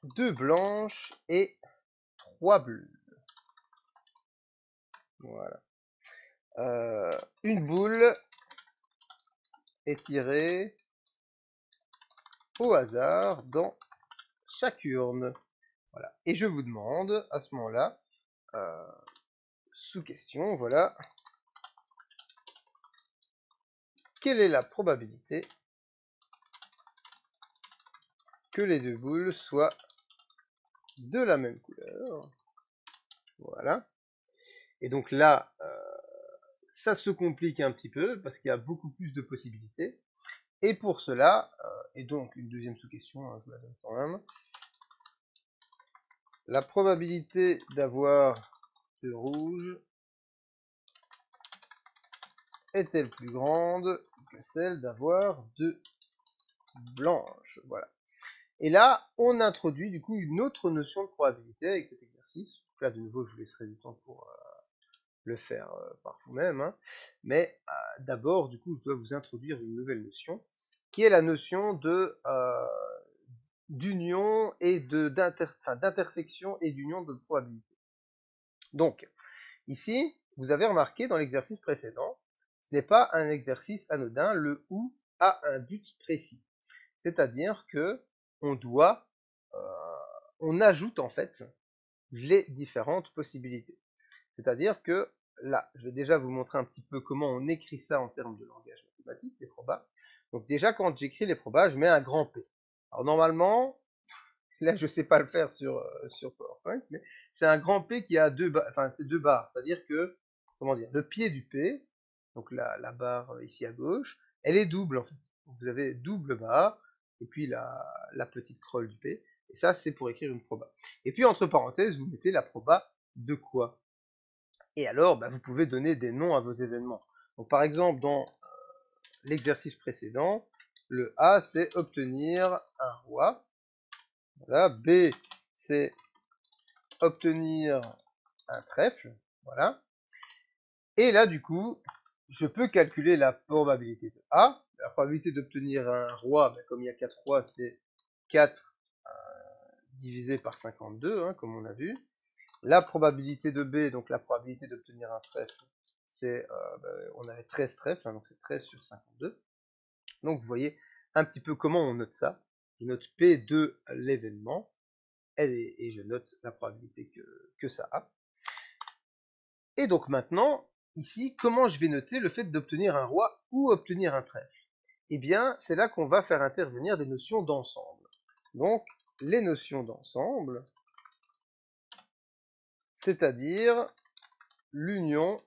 S1: 2 blanches et 3 bleues. Voilà. Une boule est tirée au hasard dans chaque urne. Voilà. Et je vous demande à ce moment-là, sous question, voilà, quelle est la probabilité que les deux boules soient de la même couleur? Voilà. Et donc là, ça se complique un petit peu parce qu'il y a beaucoup plus de possibilités. Et pour cela, et donc une deuxième sous-question, hein, je vous la donne quand même, la probabilité d'avoir de rouge est-elle plus grande que celle d'avoir de blanche? Voilà. Et là, on introduit du coup une autre notion de probabilité avec cet exercice. Donc là, de nouveau, je vous laisserai du temps pour le faire par vous-même. Hein. Mais d'abord, du coup, je dois vous introduire une nouvelle notion, qui est la notion de d'union et d'intersection et d'union de probabilité. Donc, ici, vous avez remarqué dans l'exercice précédent, ce n'est pas un exercice anodin, le OU a un but précis. C'est-à-dire que on doit, on ajoute en fait les différentes possibilités. C'est-à-dire que là, je vais déjà vous montrer un petit peu comment on écrit ça en termes de langage mathématique, les probas. Donc déjà, quand j'écris les probas, je mets un grand P. Alors normalement, là, je sais pas le faire sur PowerPoint, mais c'est un grand P qui a c'est deux barres. C'est-à-dire que, comment dire, le pied du P, donc la barre ici à gauche, elle est double en fait. Donc, vous avez double barre, et puis la petite scroll du P. Et ça, c'est pour écrire une proba. Et puis, entre parenthèses, vous mettez la proba de quoi? Et alors, bah, vous pouvez donner des noms à vos événements. Donc, par exemple, dans l'exercice précédent, le A, c'est obtenir un roi. Voilà. B, c'est obtenir un trèfle. Voilà. Et là, du coup, je peux calculer la probabilité de A. La probabilité d'obtenir un roi, bah, comme il y a 4 rois, c'est 4 divisé par 52, hein, comme on a vu. La probabilité de B, donc la probabilité d'obtenir un trèfle, c'est, on avait 13 trèfles, hein, donc c'est 13 sur 52. Donc vous voyez un petit peu comment on note ça. Je note P de l'événement, et je note la probabilité que ça a. Et donc maintenant, ici, comment je vais noter le fait d'obtenir un roi ou obtenir un trèfle? Eh bien, c'est là qu'on va faire intervenir des notions d'ensemble. Donc, les notions d'ensemble, c'est-à-dire l'union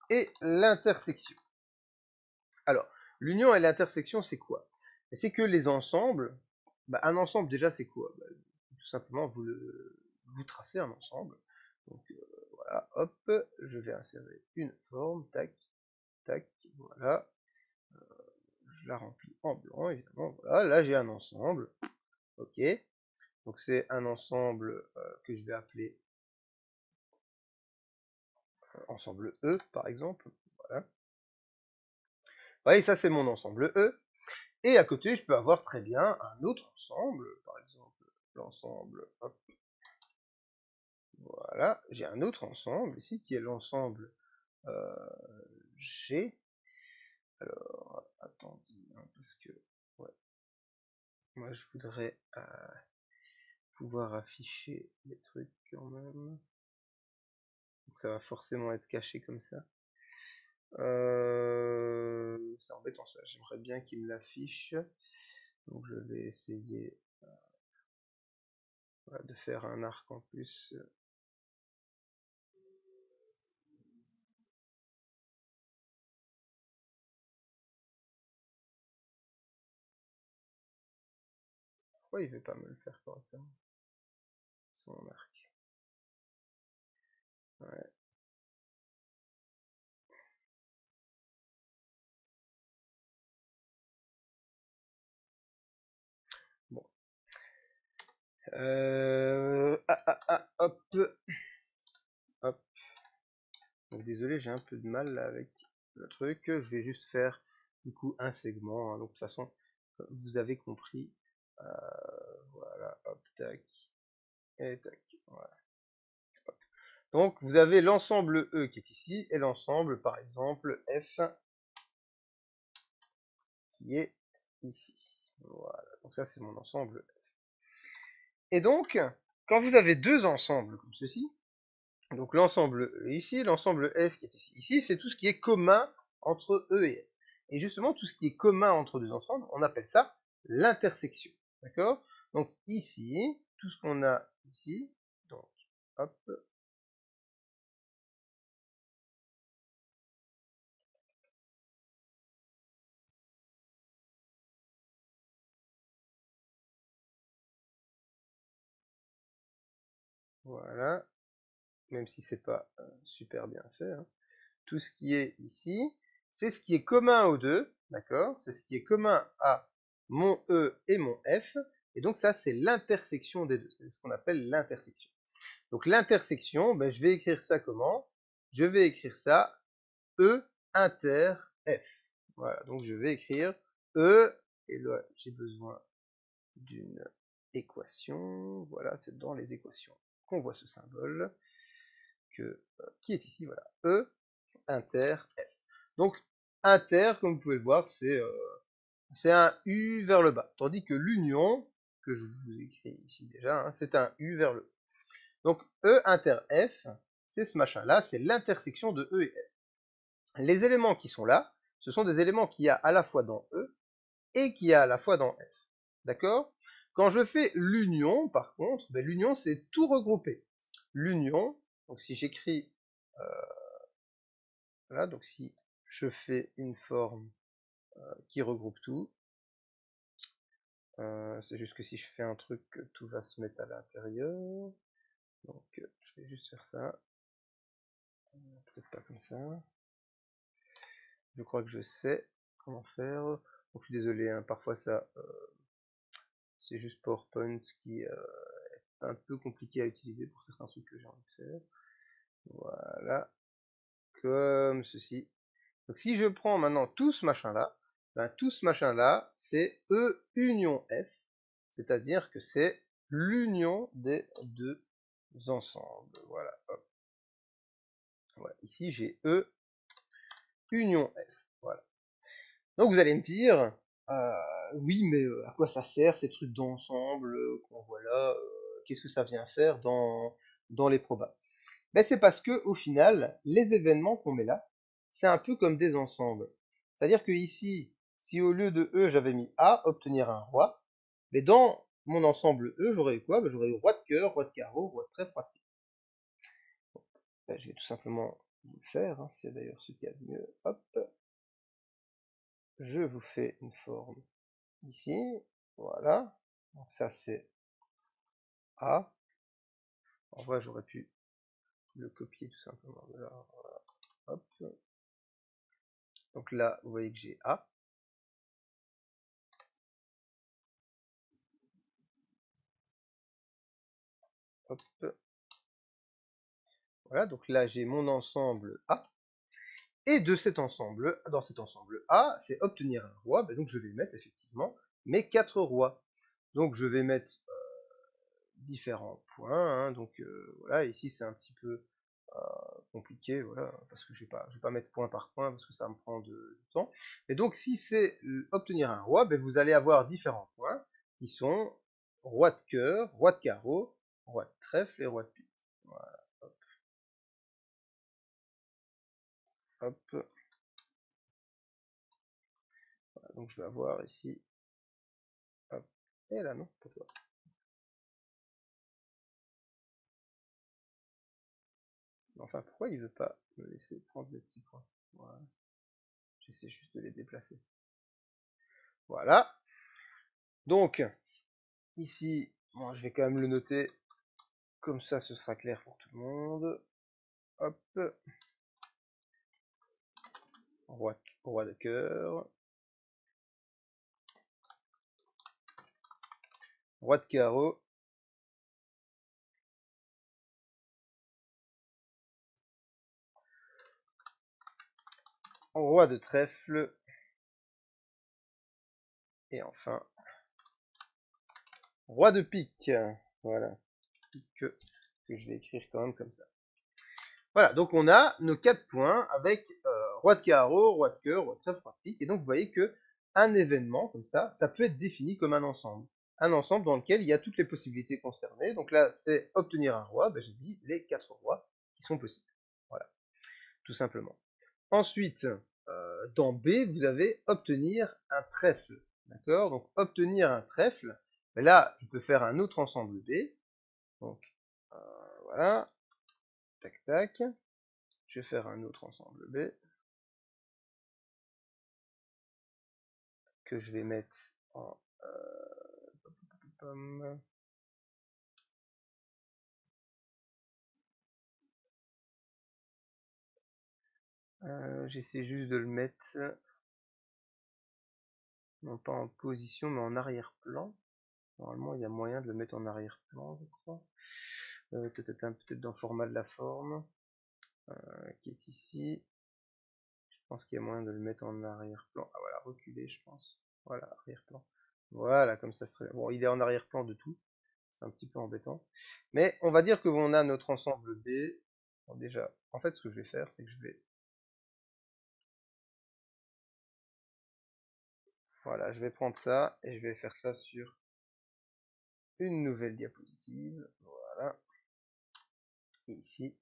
S1: et l'intersection. Alors, l'union et l'intersection, c'est quoi? C'est que les ensembles, un ensemble déjà, c'est quoi? Tout simplement, vous tracez un ensemble. Donc voilà, hop, je vais insérer une forme, tac, tac, voilà. Je la remplis en blanc, évidemment. Voilà, là j'ai un ensemble. Ok. Donc c'est un ensemble que je vais appeler ensemble E, par exemple. Voilà. Vous voyez, ça c'est mon ensemble E. Et à côté, je peux avoir très bien un autre ensemble, par exemple l'ensemble, hop, voilà, j'ai un autre ensemble ici qui est l'ensemble G. Alors, attendez, hein, parce que, ouais, moi je voudrais pouvoir afficher les trucs quand même. Donc ça va forcément être caché comme ça. C'est embêtant ça, j'aimerais bien qu'il me l'affiche. Donc je vais essayer de faire un arc en plus. Pourquoi il veut pas me le faire correctement? Son arc. Ouais. Bon. Hop. Hop. Donc désolé, j'ai un peu de mal là, avec le truc. Je vais juste faire du coup un segment, hein. Donc de toute façon, vous avez compris. Euh, voilà, hop, tac, et tac. Voilà. Donc vous avez l'ensemble E qui est ici, et l'ensemble, par exemple, F qui est ici. Voilà, donc ça c'est mon ensemble F. Et donc, quand vous avez deux ensembles comme ceci, donc l'ensemble E ici, l'ensemble F qui est ici, ici c'est tout ce qui est commun entre E et F. Et justement, tout ce qui est commun entre deux ensembles, on appelle ça l'intersection. D'accord? Donc ici, tout ce qu'on a ici, donc hop, voilà, même si c'est pas super bien fait, hein. Tout ce qui est ici, c'est ce qui est commun aux deux, d'accord? C'est ce qui est commun à mon E et mon F, et donc ça c'est l'intersection des deux, c'est ce qu'on appelle l'intersection. Donc l'intersection, ben, je vais écrire ça comment? Je vais écrire ça E inter F. Voilà, donc je vais écrire E, et là j'ai besoin d'une équation, voilà, c'est dans les équations qu'on voit ce symbole, qui est ici, voilà, E inter F. Donc inter, comme vous pouvez le voir, c'est un U vers le bas, tandis que l'union, que je vous écris ici déjà, hein, c'est un U vers le haut. Donc E inter F, c'est ce machin-là, c'est l'intersection de E et F. Les éléments qui sont là, ce sont des éléments qu'il y a à la fois dans E et qu'il y a à la fois dans F. D'accord? Quand je fais l'union, par contre, ben, l'union, c'est tout regrouper. L'union, donc si j'écris, voilà, donc si je fais une forme qui regroupe tout, c'est juste que si je fais un truc, tout va se mettre à l'intérieur. Donc je vais juste faire ça. Peut-être pas comme ça. Je crois que je sais comment faire. Donc je suis désolé, hein, parfois ça, c'est juste PowerPoint qui est un peu compliqué à utiliser pour certains trucs que j'ai envie de faire. Voilà, comme ceci. Donc si je prends maintenant tout ce machin-là, ben, tout ce machin-là, c'est E union F, c'est-à-dire que c'est l'union des deux ensembles. Voilà, hop. Voilà. Ici j'ai E union F. Voilà. Donc vous allez me dire, oui, mais à quoi ça sert ces trucs d'ensemble qu'on voit là, qu'est-ce que ça vient faire dans les probas? Ben, c'est parce que au final, les événements qu'on met là, c'est un peu comme des ensembles. C'est-à-dire que ici, si au lieu de E j'avais mis A, obtenir un roi, mais dans mon ensemble E, j'aurais eu quoi? Ben, j'aurais eu roi de cœur, roi de carreau, roi de trèfle, roi de pique. Ben, je vais tout simplement vous le faire, hein, c'est d'ailleurs ce qu'il y a de mieux. Hop, je vous fais une forme ici, voilà. Donc ça c'est A. En vrai, j'aurais pu le copier tout simplement de là. Voilà. Hop. Donc là, vous voyez que j'ai A. Hop. Voilà, donc là j'ai mon ensemble A. Et de cet ensemble, dans cet ensemble A, c'est obtenir un roi. Ben donc je vais mettre effectivement mes 4 rois. Donc je vais mettre différents points, hein. Donc voilà, ici c'est un petit peu compliqué, voilà, parce que je vais pas mettre point par point parce que ça me prend du temps. Et donc si c'est obtenir un roi, ben, vous allez avoir différents points qui sont roi de cœur, roi de carreau, roi de trèfle et roi de pique. Voilà, hop, hop. Voilà, donc je vais avoir ici, hop, et là non, pas toi. Enfin, pourquoi il veut pas me laisser prendre les petits points? Voilà. J'essaie juste de les déplacer. Voilà. Donc, ici, bon, je vais quand même le noter. Comme ça, ce sera clair pour tout le monde. hop, roi de cœur, roi de carreau, roi de trèfle, et enfin, roi de pique. Voilà, pique que je vais écrire quand même comme ça. Voilà, donc on a nos 4 points avec roi de carreau, roi de cœur, roi de trèfle, roi de pique. Et donc vous voyez que un événement comme ça peut être défini comme un ensemble. Un ensemble dans lequel il y a toutes les possibilités concernées. Donc là, c'est obtenir un roi. Ben, j'ai dit les 4 rois qui sont possibles. Voilà, tout simplement. Ensuite, dans B, vous avez obtenir un trèfle. D'accord? Donc obtenir un trèfle. Mais là, je peux faire un autre ensemble B. Donc voilà. Tac, tac. Je vais faire un autre ensemble B que je vais mettre en j'essaie juste de le mettre non pas en position mais en arrière-plan. Normalement il y a moyen de le mettre en arrière-plan, je crois. Peut-être dans le format de la forme qui est ici. Je pense qu'il y a moyen de le mettre en arrière-plan. Ah voilà, reculer je pense. Voilà, arrière-plan. Voilà, comme ça c'est très bien. Bon, il est en arrière-plan de tout. C'est un petit peu embêtant. Mais on va dire que on a notre ensemble B. Bon, déjà, en fait, ce que je vais faire, c'est que je vais... Voilà, je vais prendre ça et je vais faire ça sur une nouvelle diapositive. Voilà. Ici,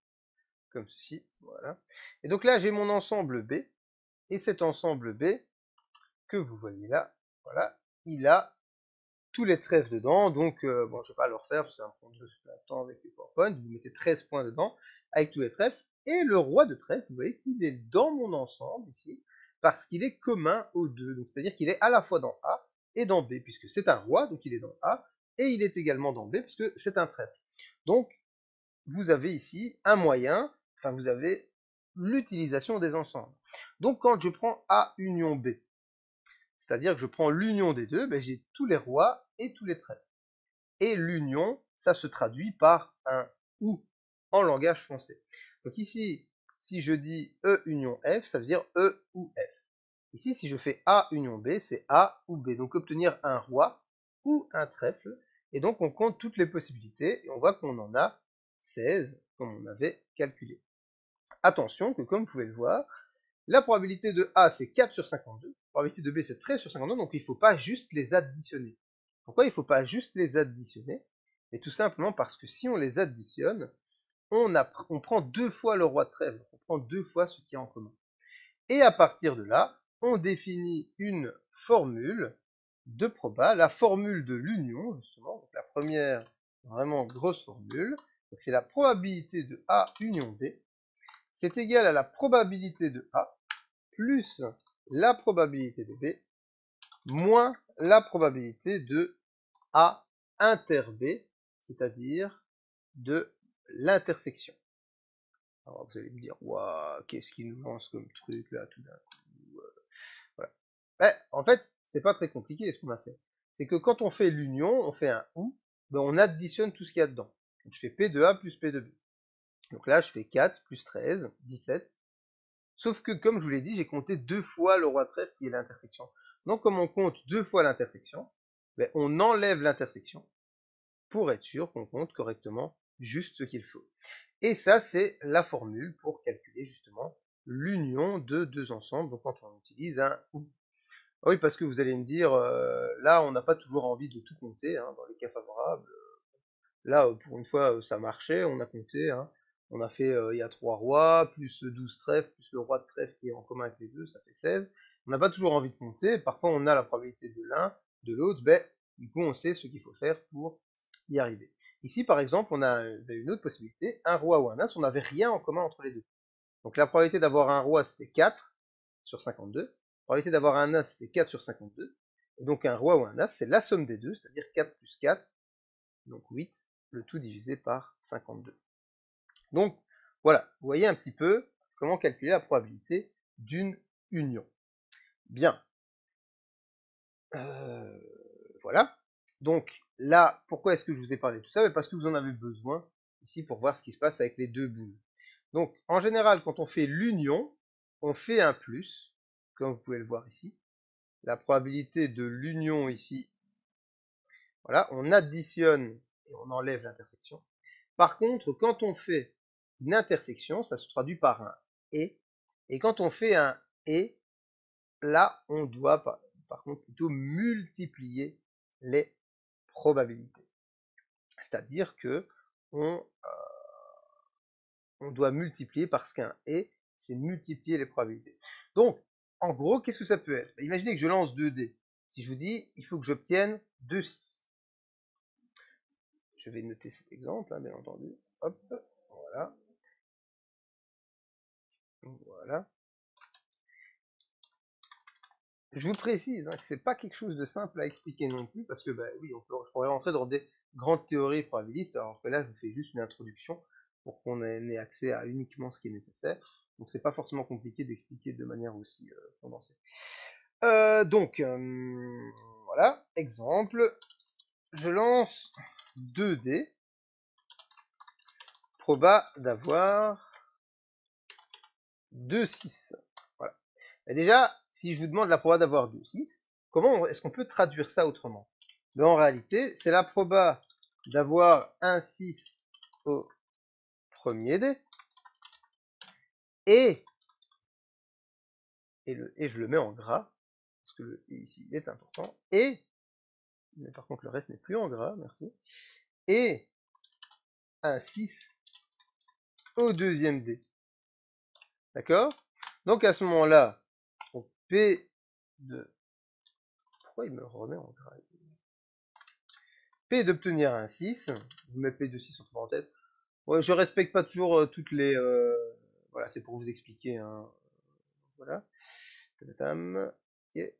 S1: comme ceci. Voilà. Et donc là, j'ai mon ensemble B. Et cet ensemble B, que vous voyez là, voilà, il a tous les trèfles dedans. Donc, bon, je ne vais pas le refaire, parce que ça va prendre un temps avec les PowerPoint. Vous mettez 13 points dedans, avec tous les trèfles. Et le roi de trèfle, vous voyez qu'il est dans mon ensemble, ici, parce qu'il est commun aux deux. Donc, c'est-à-dire qu'il est à la fois dans A et dans B, puisque c'est un roi, donc il est dans A, et il est également dans B, puisque c'est un trèfle. Donc, vous avez ici un moyen, enfin, vous avez l'utilisation des ensembles. Donc, quand je prends A union B, c'est-à-dire que je prends l'union des deux, ben, j'ai tous les rois et tous les trèfles. Et l'union, ça se traduit par un ou en langage français. Donc ici, si je dis E union F, ça veut dire E ou F. Ici, si je fais A union B, c'est A ou B. Donc obtenir un roi ou un trèfle. Et donc on compte toutes les possibilités et on voit qu'on en a 16 comme on avait calculé. Attention que comme vous pouvez le voir, la probabilité de A, c'est 4 sur 52. La probabilité de B, c'est 13 sur 52. Donc, il ne faut pas juste les additionner. Pourquoi il ne faut pas juste les additionner? Mais tout simplement parce que si on les additionne, on prend 2 fois le roi de trèfle. On prend 2 fois ce qui est en commun. Et à partir de là, on définit une formule de proba, la formule de l'union, justement. Donc, la première, vraiment grosse formule. C'est la probabilité de A union B. C'est égal à la probabilité de A plus la probabilité de B moins la probabilité de A inter B, c'est-à-dire de l'intersection. Alors vous allez me dire, waouh, qu'est-ce qu'il nous lance comme truc là tout d'un coup voilà. En fait, c'est pas très compliqué ce qu'on a fait. C'est que quand on fait l'union, on fait un ou, ben on additionne tout ce qu'il y a dedans. Donc je fais P de A plus P de B. Donc là, je fais 4 plus 13, 17. Sauf que, comme je vous l'ai dit, j'ai compté 2 fois le roi de trèfle qui est l'intersection. Donc, comme on compte 2 fois l'intersection, ben, on enlève l'intersection pour être sûr qu'on compte correctement juste ce qu'il faut. Et ça, c'est la formule pour calculer justement l'union de deux ensembles. Donc, quand on utilise un ou. Ah oui, parce que vous allez me dire, là, on n'a pas toujours envie de tout compter hein, dans les cas favorables. Là, pour une fois, ça marchait, on a compté. Hein. On a fait, il y a 3 rois, plus 12 trèfles, plus le roi de trèfle qui est en commun avec les deux, ça fait 16. On n'a pas toujours envie de compter. Parfois, on a la probabilité de l'un, de l'autre. Ben, du coup, on sait ce qu'il faut faire pour y arriver. Ici, par exemple, on a une autre possibilité, un roi ou un as, on n'avait rien en commun entre les deux. Donc la probabilité d'avoir un roi, c'était 4 sur 52. La probabilité d'avoir un as, c'était 4 sur 52. Et donc un roi ou un as, c'est la somme des deux, c'est-à-dire 4 plus 4, donc 8, le tout divisé par 52. Donc, Voilà, vous voyez un petit peu comment calculer la probabilité d'une union. Bien. Voilà. Donc là, pourquoi est-ce que je vous ai parlé de tout ça? Parce que vous en avez besoin ici pour voir ce qui se passe avec les deux boules. Donc en général, quand on fait l'union, on fait un plus, comme vous pouvez le voir ici. La probabilité de l'union ici, voilà, on additionne et on enlève l'intersection. Par contre, quand on fait une intersection, ça se traduit par un et. Et quand on fait un et, là, on doit par contre plutôt multiplier les probabilités. C'est-à-dire que on doit multiplier parce qu'un et, c'est multiplier les probabilités. Donc, en gros, qu'est-ce que ça peut être? Imaginez que je lance 2 dés. Si je vous dis, il faut que j'obtienne 2 6. Je vais noter cet exemple, hein, bien entendu. Hop, voilà. Voilà. Je vous précise que c'est pas quelque chose de simple à expliquer non plus, parce que oui, je pourrais rentrer dans des grandes théories probabilistes, alors que là, je vous fais juste une introduction pour qu'on ait accès à uniquement ce qui est nécessaire. Donc c'est pas forcément compliqué d'expliquer de manière aussi condensée. Voilà, exemple, je lance 2 dés, proba d'avoir 2 6. Voilà. Et déjà, si je vous demande la proba d'avoir 2 6, comment est-ce qu'on peut traduire ça autrement? En réalité, c'est la proba d'avoir un 6 au premier dé, et je le mets en gras, parce que le et ici est important, mais par contre le reste n'est plus en gras, merci, et un 6 au deuxième dé. D'accord? Donc à ce moment-là, P de... Pourquoi il me le remet en gras? P d'obtenir un 6, je mets P de 6 entre parenthèses. Ouais, je respecte pas toujours toutes les... Voilà, c'est pour vous expliquer. Hein. Voilà. Okay.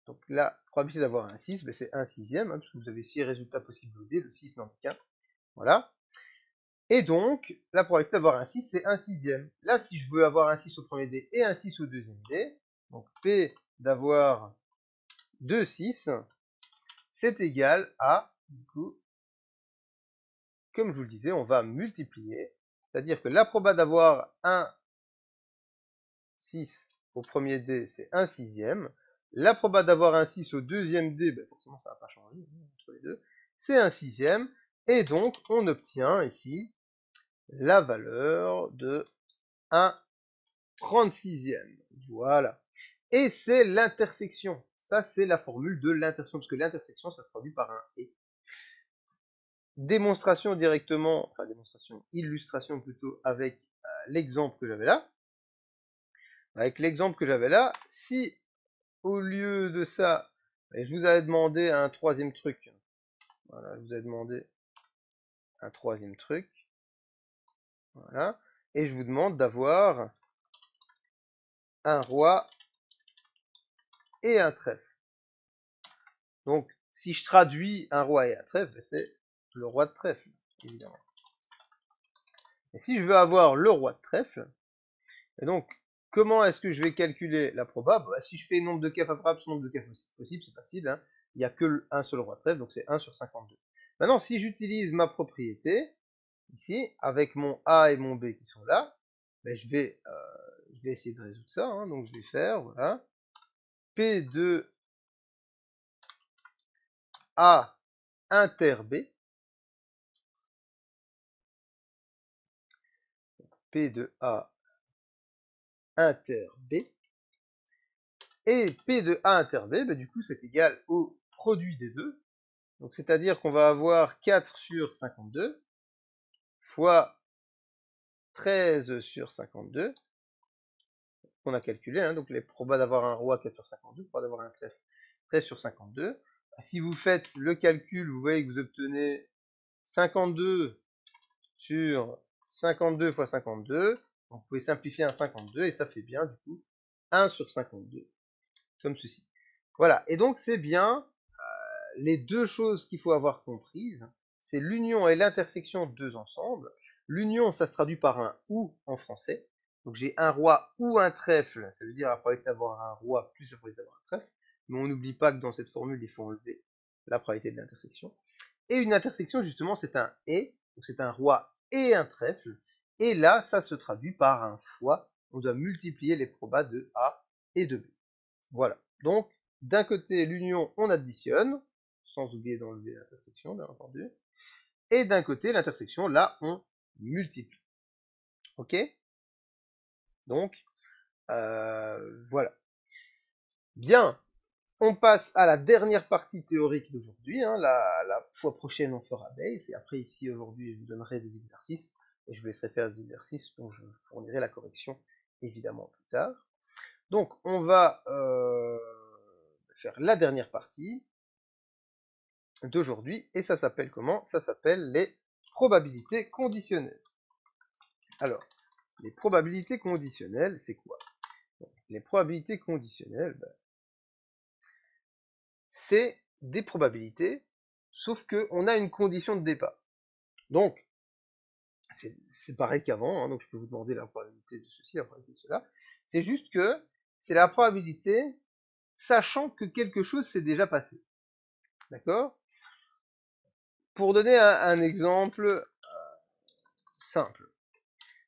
S1: Donc la probabilité d'avoir un 6, c'est 1 sixième, hein, parce que vous avez 6 résultats possibles au dé, le 6 n'en est qu'un. Voilà. Et donc, la probabilité d'avoir un 6, c'est 1 sixième. Là, si je veux avoir un 6 au premier dé et un 6 au deuxième dé, donc P d'avoir 2 6, c'est égal à, du coup, comme je vous le disais, on va multiplier. C'est-à-dire que la proba d'avoir un 6 au premier dé, c'est 1 sixième. La proba d'avoir un 6 au deuxième dé, forcément ça va pas changer entre les deux, c'est 1 sixième. Et donc, on obtient ici la valeur de 1 36e. Voilà. Et c'est l'intersection. Ça, c'est la formule de l'intersection, parce que l'intersection, ça se traduit par un et. Démonstration directement, enfin démonstration, illustration plutôt avec l'exemple que j'avais là. Avec l'exemple que j'avais là, si au lieu de ça, je vous avais demandé un troisième truc. Voilà, je vous ai demandé un troisième truc. Voilà. Et je vous demande d'avoir un roi et un trèfle. Donc, si je traduis un roi et un trèfle, c'est le roi de trèfle, évidemment. Et si je veux avoir le roi de trèfle, et donc, comment est-ce que je vais calculer la proba? Si je fais nombre de cas favorables sur nombre de cas possibles, c'est facile. Hein. Il n'y a que un seul roi de trèfle, donc c'est 1 sur 52. Maintenant, si j'utilise ma propriété, ici, avec mon A et mon B qui sont là, je vais essayer de résoudre ça. Hein. Donc, je vais faire, voilà, P de A inter B, P de A inter B, et P de A inter B, du coup, c'est égal au produit des deux. Donc, c'est-à-dire qu'on va avoir 4 sur 52 fois 13 sur 52 qu'on a calculé. Hein, donc, les probas d'avoir un roi 4 sur 52, probas d'avoir un trèfle 13 sur 52. Si vous faites le calcul, vous voyez que vous obtenez 52 sur 52 fois 52. Donc, vous pouvez simplifier un 52 et ça fait bien, du coup, 1 sur 52, comme ceci. Voilà, et donc c'est bien les deux choses qu'il faut avoir comprises, c'est l'union et l'intersection de deux ensembles. L'union, ça se traduit par un ou en français. Donc j'ai un roi ou un trèfle, ça veut dire la probabilité d'avoir un roi plus la probabilité d'avoir un trèfle. Mais on n'oublie pas que dans cette formule, il faut enlever la probabilité de l'intersection. Et une intersection, justement, c'est un et, donc c'est un roi et un trèfle. Et là, ça se traduit par un fois. On doit multiplier les probas de A et de B. Voilà. Donc, d'un côté, l'union, on additionne, sans oublier d'enlever l'intersection, bien entendu. Et d'un côté, l'intersection, là, on multiplie. Ok? Donc, voilà. Bien. On passe à la dernière partie théorique d'aujourd'hui. Hein. La fois prochaine, on fera base. Et après, ici, aujourd'hui, je vous donnerai des exercices. Et je vous laisserai faire des exercices dont je fournirai la correction, évidemment, plus tard. Donc, on va faire la dernière partie d'aujourd'hui. Et ça s'appelle comment? Ça s'appelle les probabilités conditionnelles. Alors, les probabilités conditionnelles, c'est quoi? Les probabilités conditionnelles, c'est des probabilités, sauf qu'on a une condition de départ. Donc, c'est pareil qu'avant, hein, donc je peux vous demander la probabilité de ceci, la probabilité de cela. C'est juste que c'est la probabilité sachant que quelque chose s'est déjà passé. D'accord? Pour donner un exemple simple,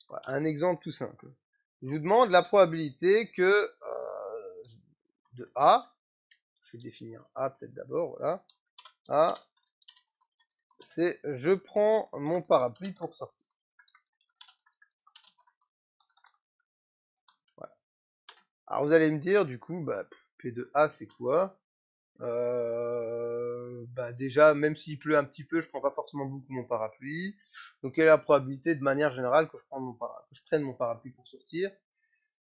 S1: voilà, un exemple tout simple, je vous demande la probabilité que de A, je vais définir A peut-être d'abord, voilà, A, c'est je prends mon parapluie pour sortir. Voilà. Alors vous allez me dire, du coup, P de A c'est quoi? Déjà, même s'il pleut un petit peu, je prends pas forcément beaucoup mon parapluie. Donc quelle est la probabilité de manière générale que je prenne mon parapluie pour sortir?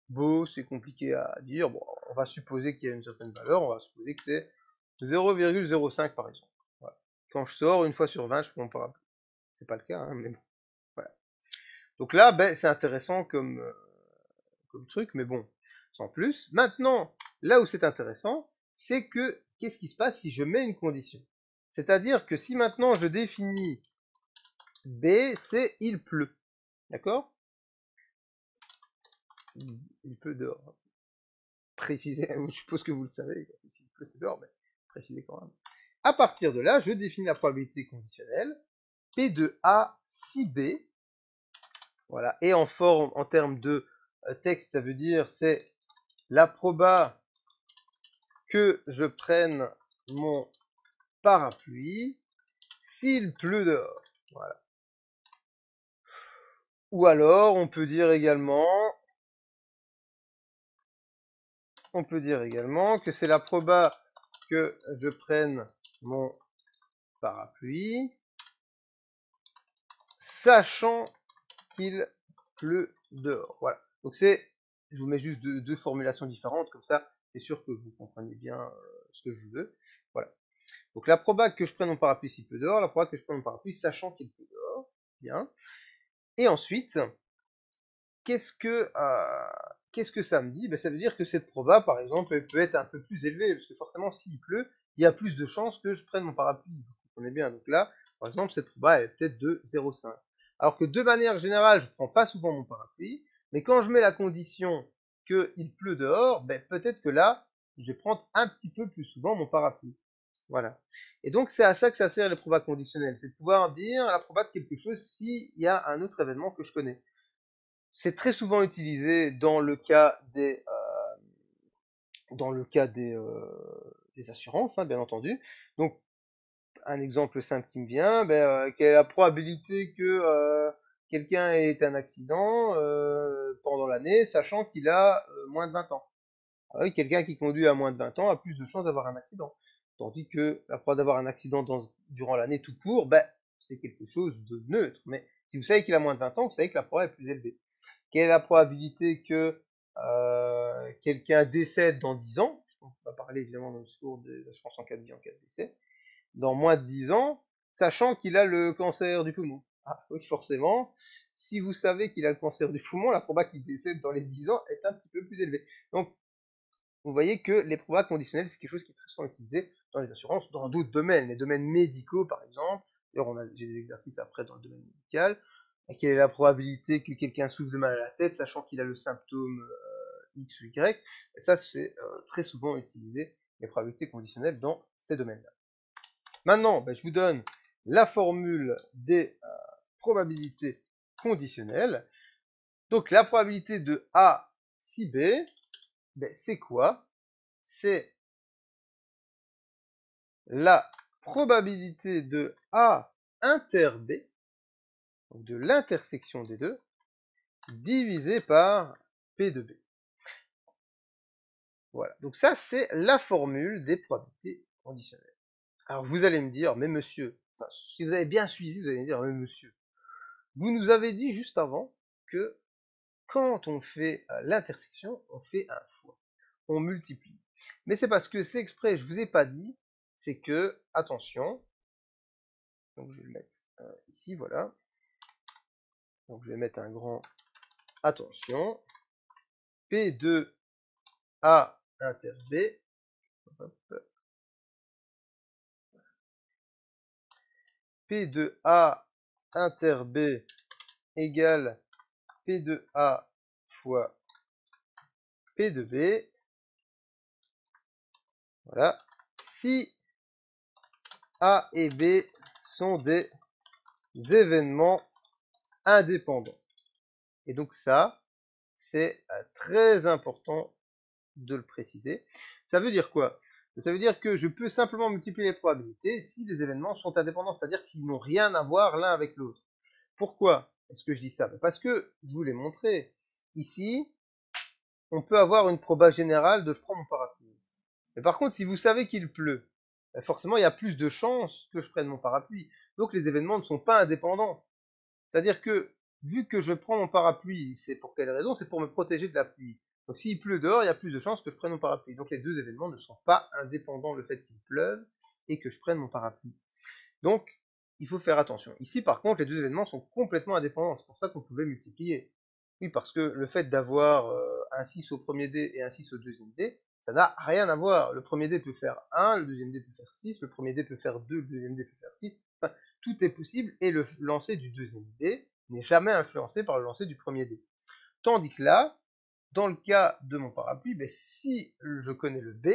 S1: Bon, c'est compliqué à dire. Bon, on va supposer qu'il y a une certaine valeur, on va supposer que c'est 0,05 par exemple. Voilà. Quand je sors, une fois sur 20, je prends mon parapluie. C'est pas le cas, hein, mais bon. Voilà. Donc là, c'est intéressant comme truc, mais bon, sans plus. Maintenant, là où c'est intéressant, c'est que qu'est-ce qui se passe si je mets une condition? C'est-à-dire que si maintenant je définis B, c'est il pleut. D'accord? Il pleut dehors. Précisez, je suppose que vous le savez, s'il pleut c'est dehors, mais précisez quand même. À partir de là, je définis la probabilité conditionnelle P de A si B. Voilà. Et en forme, en termes de texte, ça veut dire c'est la proba que je prenne mon parapluie s'il pleut dehors. Voilà. Ou alors, on peut dire également que c'est la proba que je prenne mon parapluie sachant qu'il pleut dehors. Voilà. Donc je vous mets juste deux formulations différentes, comme ça, c'est sûr que vous comprenez bien ce que je veux. Voilà. Donc la proba que je prenne mon parapluie s'il pleut dehors, la proba que je prenne mon parapluie sachant qu'il pleut dehors. Bien. Et ensuite, qu'est-ce que ça me dit? Ça veut dire que cette proba, par exemple, elle peut être un peu plus élevée, parce que forcément, s'il pleut, il y a plus de chances que je prenne mon parapluie. Vous comprenez bien. Donc là, par exemple, cette proba, elle est peut-être de 0,5. Alors que de manière générale, je ne prends pas souvent mon parapluie, mais quand je mets la condition qu'il pleut dehors, peut-être que là, je vais prendre un petit peu plus souvent mon parapluie. Voilà. Et donc, c'est à ça que ça sert les probas conditionnelles. C'est de pouvoir dire la proba de quelque chose s'il y a un autre événement que je connais. C'est très souvent utilisé dans le cas des assurances, hein, bien entendu. Donc, un exemple simple qui me vient, quelle est la probabilité que quelqu'un ait un accident pendant l'année, sachant qu'il a moins de 20 ans. Ah oui, quelqu'un qui conduit à moins de 20 ans a plus de chances d'avoir un accident. Tandis que la probabilité d'avoir un accident durant l'année tout court, c'est quelque chose de neutre. Mais si vous savez qu'il a moins de 20 ans, vous savez que la probabilité est plus élevée. Quelle est la probabilité que quelqu'un décède dans 10 ans? On va parler évidemment dans le discours des assurances en cas de vie, en cas de décès. Dans moins de 10 ans, sachant qu'il a le cancer du poumon. Ah oui, forcément, si vous savez qu'il a le cancer du poumon, la probabilité qu'il décède dans les 10 ans est un petit peu plus élevée. Donc, vous voyez que les probas conditionnelles, c'est quelque chose qui est très souvent utilisé dans les assurances, dans d'autres domaines, les domaines médicaux par exemple. D'ailleurs, j'ai des exercices après dans le domaine médical. quelle est la probabilité que quelqu'un souffre de mal à la tête, sachant qu'il a le symptôme X ou Y. Et ça, c'est très souvent utilisé, les probabilités conditionnelles, dans ces domaines-là. Maintenant, je vous donne la formule des probabilités conditionnelles. Donc, la probabilité de A si B, c'est quoi? C'est la probabilité de A inter B, donc de l'intersection des deux, divisé par P de B. Voilà, donc ça c'est la formule des probabilités conditionnelles. Alors vous allez me dire, mais monsieur, enfin, si vous avez bien suivi, vous allez me dire, mais monsieur, vous nous avez dit juste avant que quand on fait l'intersection, on fait un fois, on multiplie. Mais c'est parce que c'est exprès, je vous ai pas dit, c'est que, attention, donc je vais le mettre ici, voilà. Donc je vais mettre un grand attention. P de A inter B. Hop. P de A inter B égale P de A fois P de B. Voilà. Si A et B sont des événements indépendants. Et donc ça, c'est très important de le préciser. Ça veut dire quoi? Ça veut dire que je peux simplement multiplier les probabilités si les événements sont indépendants, c'est-à-dire qu'ils n'ont rien à voir l'un avec l'autre. Pourquoi est-ce que je dis ça? Parce que, je vous l'ai montré, ici, on peut avoir une proba générale de je prends mon parapluie. Mais par contre, si vous savez qu'il pleut, forcément, il y a plus de chances que je prenne mon parapluie. Donc les événements ne sont pas indépendants. C'est-à-dire que, vu que je prends mon parapluie, c'est pour quelle raison? C'est pour me protéger de la pluie. Donc s'il pleut dehors, il y a plus de chances que je prenne mon parapluie. Donc les deux événements ne sont pas indépendants, le fait qu'il pleuve et que je prenne mon parapluie. Donc, il faut faire attention. Ici, par contre, les deux événements sont complètement indépendants. C'est pour ça qu'on pouvait multiplier. Oui, parce que le fait d'avoir un 6 au premier dé et un 6 au deuxième dé, ça n'a rien à voir. Le premier dé peut faire 1, le deuxième dé peut faire 6, le premier dé peut faire 2, le deuxième dé peut faire 6. Enfin, tout est possible et le lancer du deuxième dé n'est jamais influencé par le lancer du premier dé. Tandis que là, dans le cas de mon parapluie, si je connais le B,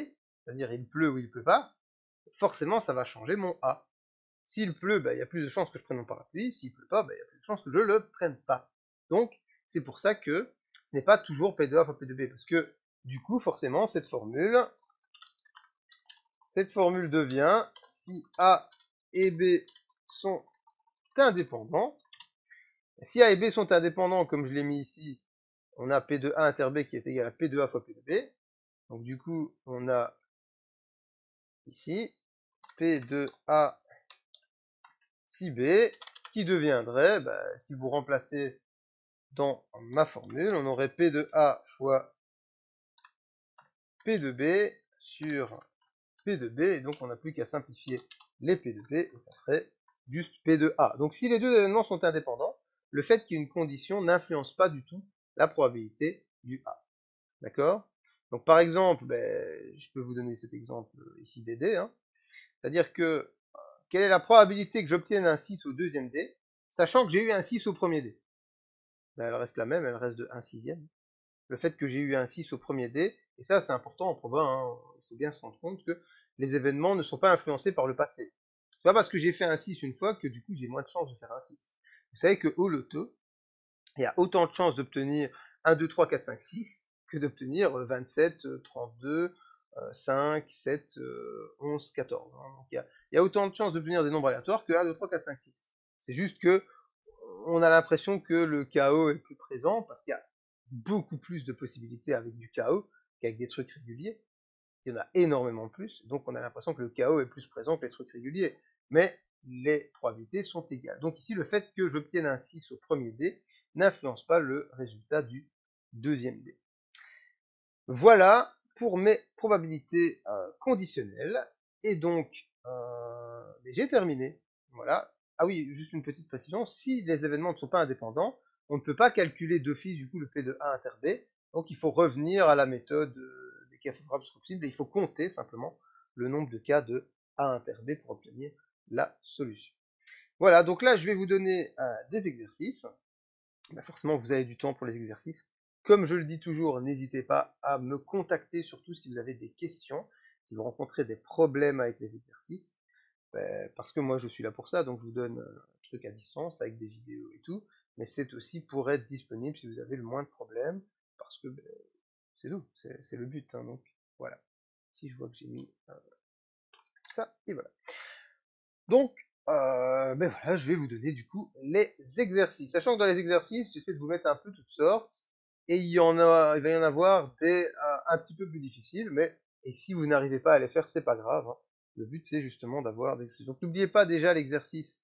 S1: c'est-à-dire il pleut ou il pleut pas, forcément ça va changer mon A. S'il pleut, il y a plus de chances que je prenne mon parapluie. S'il pleut pas, il y a plus de chances que je le prenne pas. Donc, c'est pour ça que ce n'est pas toujours P de A fois P de B. Parce que, du coup, forcément, cette formule devient si A et B sont indépendants. Si A et B sont indépendants, comme je l'ai mis ici, on a P de A inter B qui est égal à P de A fois P de B. Donc, du coup, on a ici P de A si B qui deviendrait, si vous remplacez dans ma formule, on aurait P de A fois P de B sur P de B, et donc on n'a plus qu'à simplifier les P de B, et ça ferait juste P de A. Donc si les deux événements sont indépendants, le fait qu'il y ait une condition n'influence pas du tout la probabilité du A. D'accord? Donc par exemple, je peux vous donner cet exemple ici des dés, hein. C'est-à-dire que quelle est la probabilité que j'obtienne un 6 au deuxième dé, sachant que j'ai eu un 6 au premier dé? Elle reste la même, elle reste de 1 sixième. Le fait que j'ai eu un 6 au premier dé, et ça c'est important en proba, hein, il faut bien se rendre compte que les événements ne sont pas influencés par le passé. C'est pas parce que j'ai fait un 6 une fois que du coup j'ai moins de chances de faire un 6. Vous savez que au loto, il y a autant de chances d'obtenir 1, 2, 3, 4, 5, 6 que d'obtenir 27, 32, 5, 7, 11, 14. Hein. Donc il y a autant de chances d'obtenir des nombres aléatoires que 1, 2, 3, 4, 5, 6. C'est juste que on a l'impression que le chaos est plus présent parce qu'il y a beaucoup plus de possibilités avec du chaos qu'avec des trucs réguliers. Il y en a énormément plus, donc on a l'impression que le chaos est plus présent que les trucs réguliers. Mais les probabilités sont égales. Donc ici, le fait que j'obtienne un 6 au premier dé n'influence pas le résultat du deuxième dé. Voilà pour mes probabilités conditionnelles. Et donc, j'ai terminé. Voilà. Ah oui, juste une petite précision. Si les événements ne sont pas indépendants, on ne peut pas calculer d'office du coup le P de A inter B. Donc il faut revenir à la méthode des cas favorables possibles et il faut compter simplement le nombre de cas de A inter B pour obtenir la solution. Voilà, donc là, je vais vous donner des exercices. Bah, forcément, vous avez du temps pour les exercices. Comme je le dis toujours, n'hésitez pas à me contacter, surtout si vous avez des questions, si vous rencontrez des problèmes avec les exercices. Parce que moi, je suis là pour ça, donc je vous donne un truc à distance avec des vidéos et tout. Mais c'est aussi pour être disponible si vous avez le moins de problèmes, parce que c'est tout, c'est le but. Hein, donc voilà. Si je vois que j'ai mis ça, et voilà. Donc, voilà, je vais vous donner du coup les exercices. Sachant que dans les exercices, j'essaie de vous mettre un peu toutes sortes. Et il va y en avoir des un petit peu plus difficiles, mais et si vous n'arrivez pas à les faire, c'est pas grave. Hein. Le but, c'est justement d'avoir des exercices. Donc, n'oubliez pas déjà l'exercice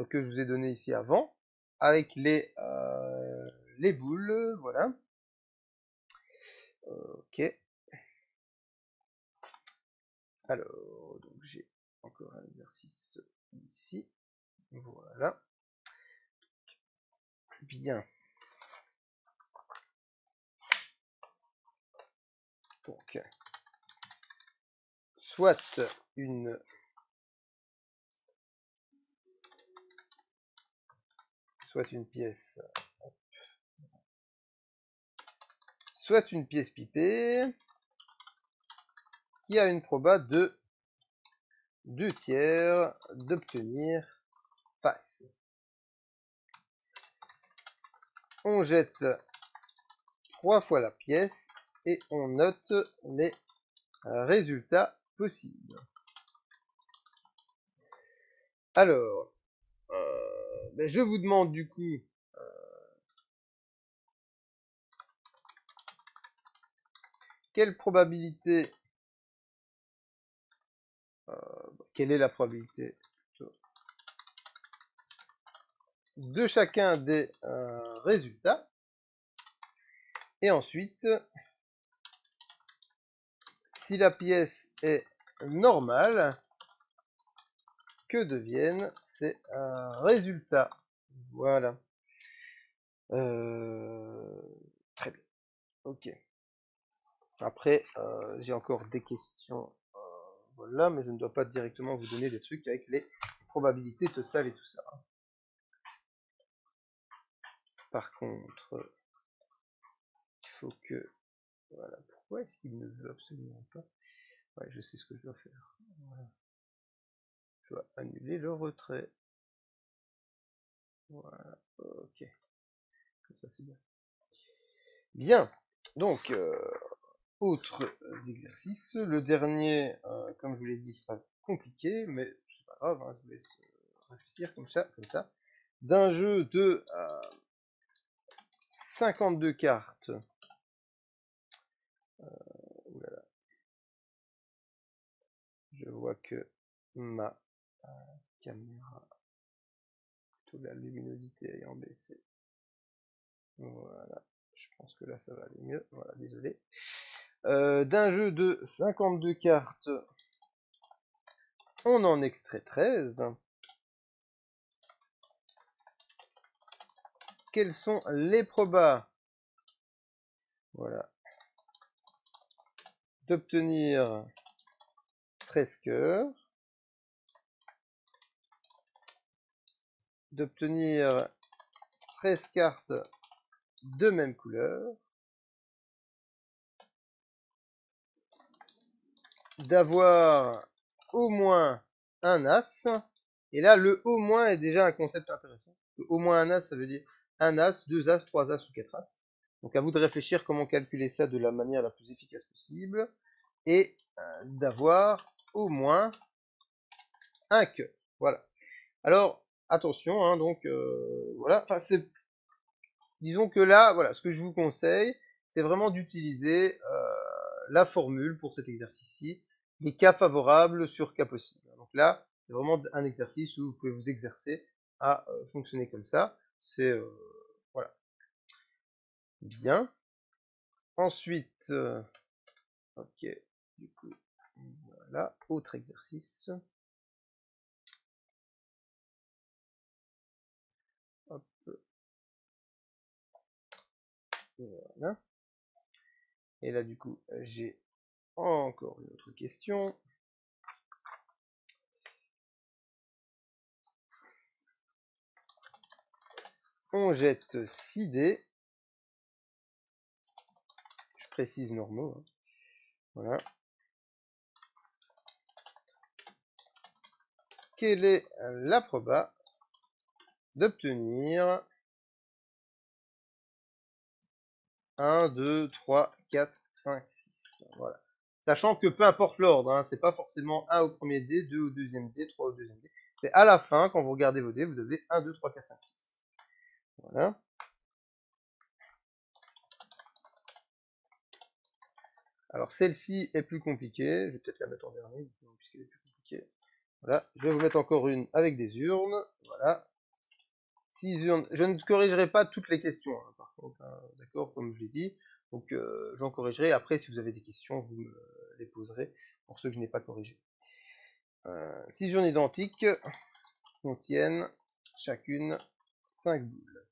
S1: que je vous ai donné ici avant, avec les boules, voilà. Ok. Alors, donc j'ai encore un exercice ici. Voilà. Bien. Donc, soit une pièce, soit une pièce pipée qui a une proba de 2 tiers d'obtenir face. On jette 3 fois la pièce et on note les résultats possibles. Alors, je vous demande du coup quelle probabilité, quelle est la probabilité de chacun des résultats. Et ensuite, si la pièce est normale, que deviennent ces résultats. Voilà. Très bien. Ok. Après, j'ai encore des questions. Voilà, mais je ne dois pas directement vous donner des trucs avec les probabilités totales et tout ça. Par contre, il faut que... Voilà. Pourquoi est-ce qu'il ne veut absolument pas? Ouais, je sais ce que je dois faire. Voilà. Je dois annuler le retrait. Voilà. Ok. Comme ça, c'est bien. Bien. Donc, autres exercices. Le dernier, comme je vous l'ai dit, sera compliqué, mais c'est pas grave, hein, je vous laisse réfléchir comme ça. D'un jeu de 52 cartes. Oulala. Je vois que ma caméra, plutôt la luminosité ayant baissé. Voilà. Je pense que là ça va aller mieux. Voilà, désolé. D'un jeu de 52 cartes, on en extrait 13. Quels sont les probas? Voilà. D'obtenir 13 cœurs. D'obtenir 13 cartes de même couleur. D'avoir au moins un as. Et là, le au moins est déjà un concept intéressant. Au moins un as, ça veut dire un as, deux as, trois as ou quatre as. Donc à vous de réfléchir comment calculer ça de la manière la plus efficace possible. Et d'avoir au moins un cœur. Voilà. Alors, attention, hein, donc voilà. Enfin, disons que là, voilà, ce que je vous conseille, c'est vraiment d'utiliser la formule pour cet exercice-ci, les cas favorables sur cas possibles. Donc là, c'est vraiment un exercice où vous pouvez vous exercer à fonctionner comme ça. C'est voilà. Bien. Ensuite, ok, du coup, voilà, autre exercice. Hop, voilà. Et là, du coup, j'ai encore une autre question. On jette 6 dés. Je précise normaux. Hein. Voilà. Quelle est la proba d'obtenir 1, 2, 3, 4, 5, 6. Voilà. Sachant que peu importe l'ordre, hein, c'est pas forcément 1 au premier dé, 2 au deuxième dé, 3 au deuxième dé. C'est à la fin, quand vous regardez vos dés, vous avez 1, 2, 3, 4, 5, 6. Voilà. Alors celle-ci est plus compliquée. Je vais peut-être la mettre en dernier, puisqu'elle est plus compliquée. Voilà. Je vais vous mettre encore une avec des urnes. Voilà. 6 urnes. Je ne corrigerai pas toutes les questions, hein, par contre. Hein, d'accord, comme je l'ai dit. Donc j'en corrigerai. Après, si vous avez des questions, vous me les poserez pour ceux que je n'ai pas corrigés. 6 urnes identiques contiennent chacune 5 boules.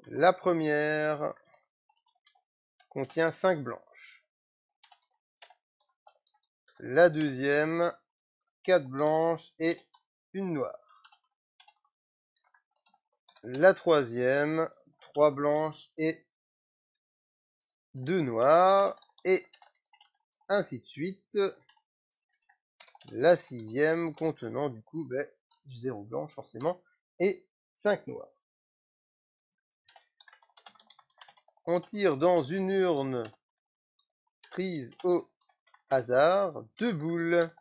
S1: La première contient 5 blanches. La deuxième, 4 blanches et une noire. La troisième, 3 blanches et 2 noires. Et ainsi de suite. La sixième contenant du coup 0 blanche forcément et 5 noirs. On tire dans une urne prise au hasard 2 boules.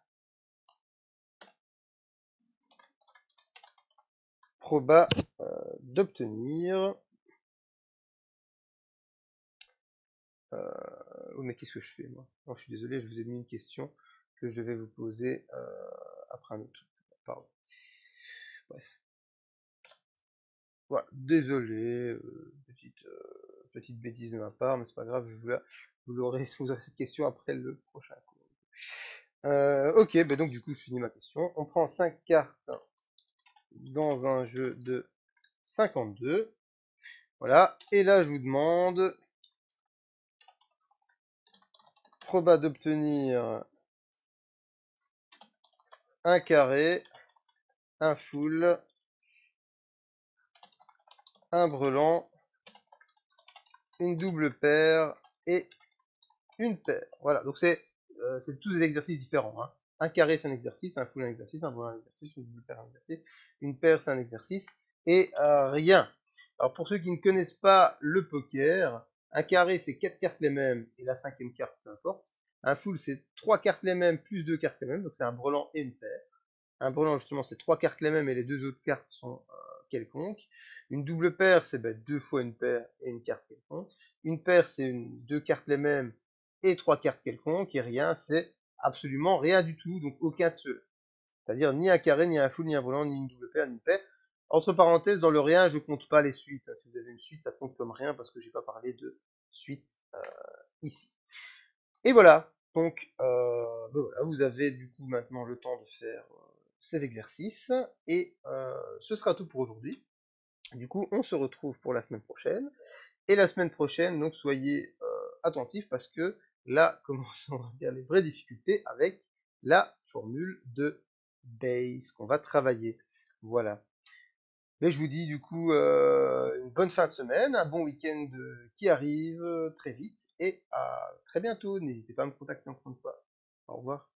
S1: Proba d'obtenir. Oh, mais qu'est-ce que je fais moi? Non, je suis désolé, je vous ai mis une question que je vais vous poser après un autre. Pardon. Bref. Voilà, désolé, petite bêtise de ma part, mais c'est pas grave, vous aurez cette question après le prochain cours. Ok, bah donc du coup je finis ma question. On prend 5 cartes dans un jeu de 52. Voilà, et là je vous demande proba d'obtenir un carré, un full, un brelan, une double paire et une paire. Voilà, donc c'est tous des exercices différents. Hein. Un carré c'est un exercice, un full un exercice, un brelan un exercice, une double paire un exercice, une paire c'est un exercice et rien. Alors pour ceux qui ne connaissent pas le poker, un carré c'est 4 cartes les mêmes et la cinquième carte peu importe. Un full c'est 3 cartes les mêmes plus 2 cartes les mêmes, donc c'est un brelan et une paire. Un brelan justement c'est 3 cartes les mêmes et les 2 autres cartes sont quelconques. Une double paire c'est 2 fois une paire et une carte quelconque. Une paire c'est 2 cartes les mêmes et 3 cartes quelconques. Et rien c'est absolument rien du tout, donc aucun de ceux. C'est-à-dire ni un carré, ni un full, ni un brelan, ni une double paire, ni une paire. Entre parenthèses, dans le rien, je compte pas les suites. Si vous avez une suite, ça compte comme rien parce que j'ai pas parlé de suite ici. Et voilà. Donc, voilà, vous avez du coup maintenant le temps de faire ces exercices. Et ce sera tout pour aujourd'hui. Du coup, on se retrouve pour la semaine prochaine. Et la semaine prochaine, donc soyez attentifs parce que là commencent on va dire les vraies difficultés avec la formule de Bayes qu'on va travailler. Voilà. Mais je vous dis du coup une bonne fin de semaine, un bon week-end qui arrive très vite et à très bientôt. N'hésitez pas à me contacter encore une fois. Au revoir.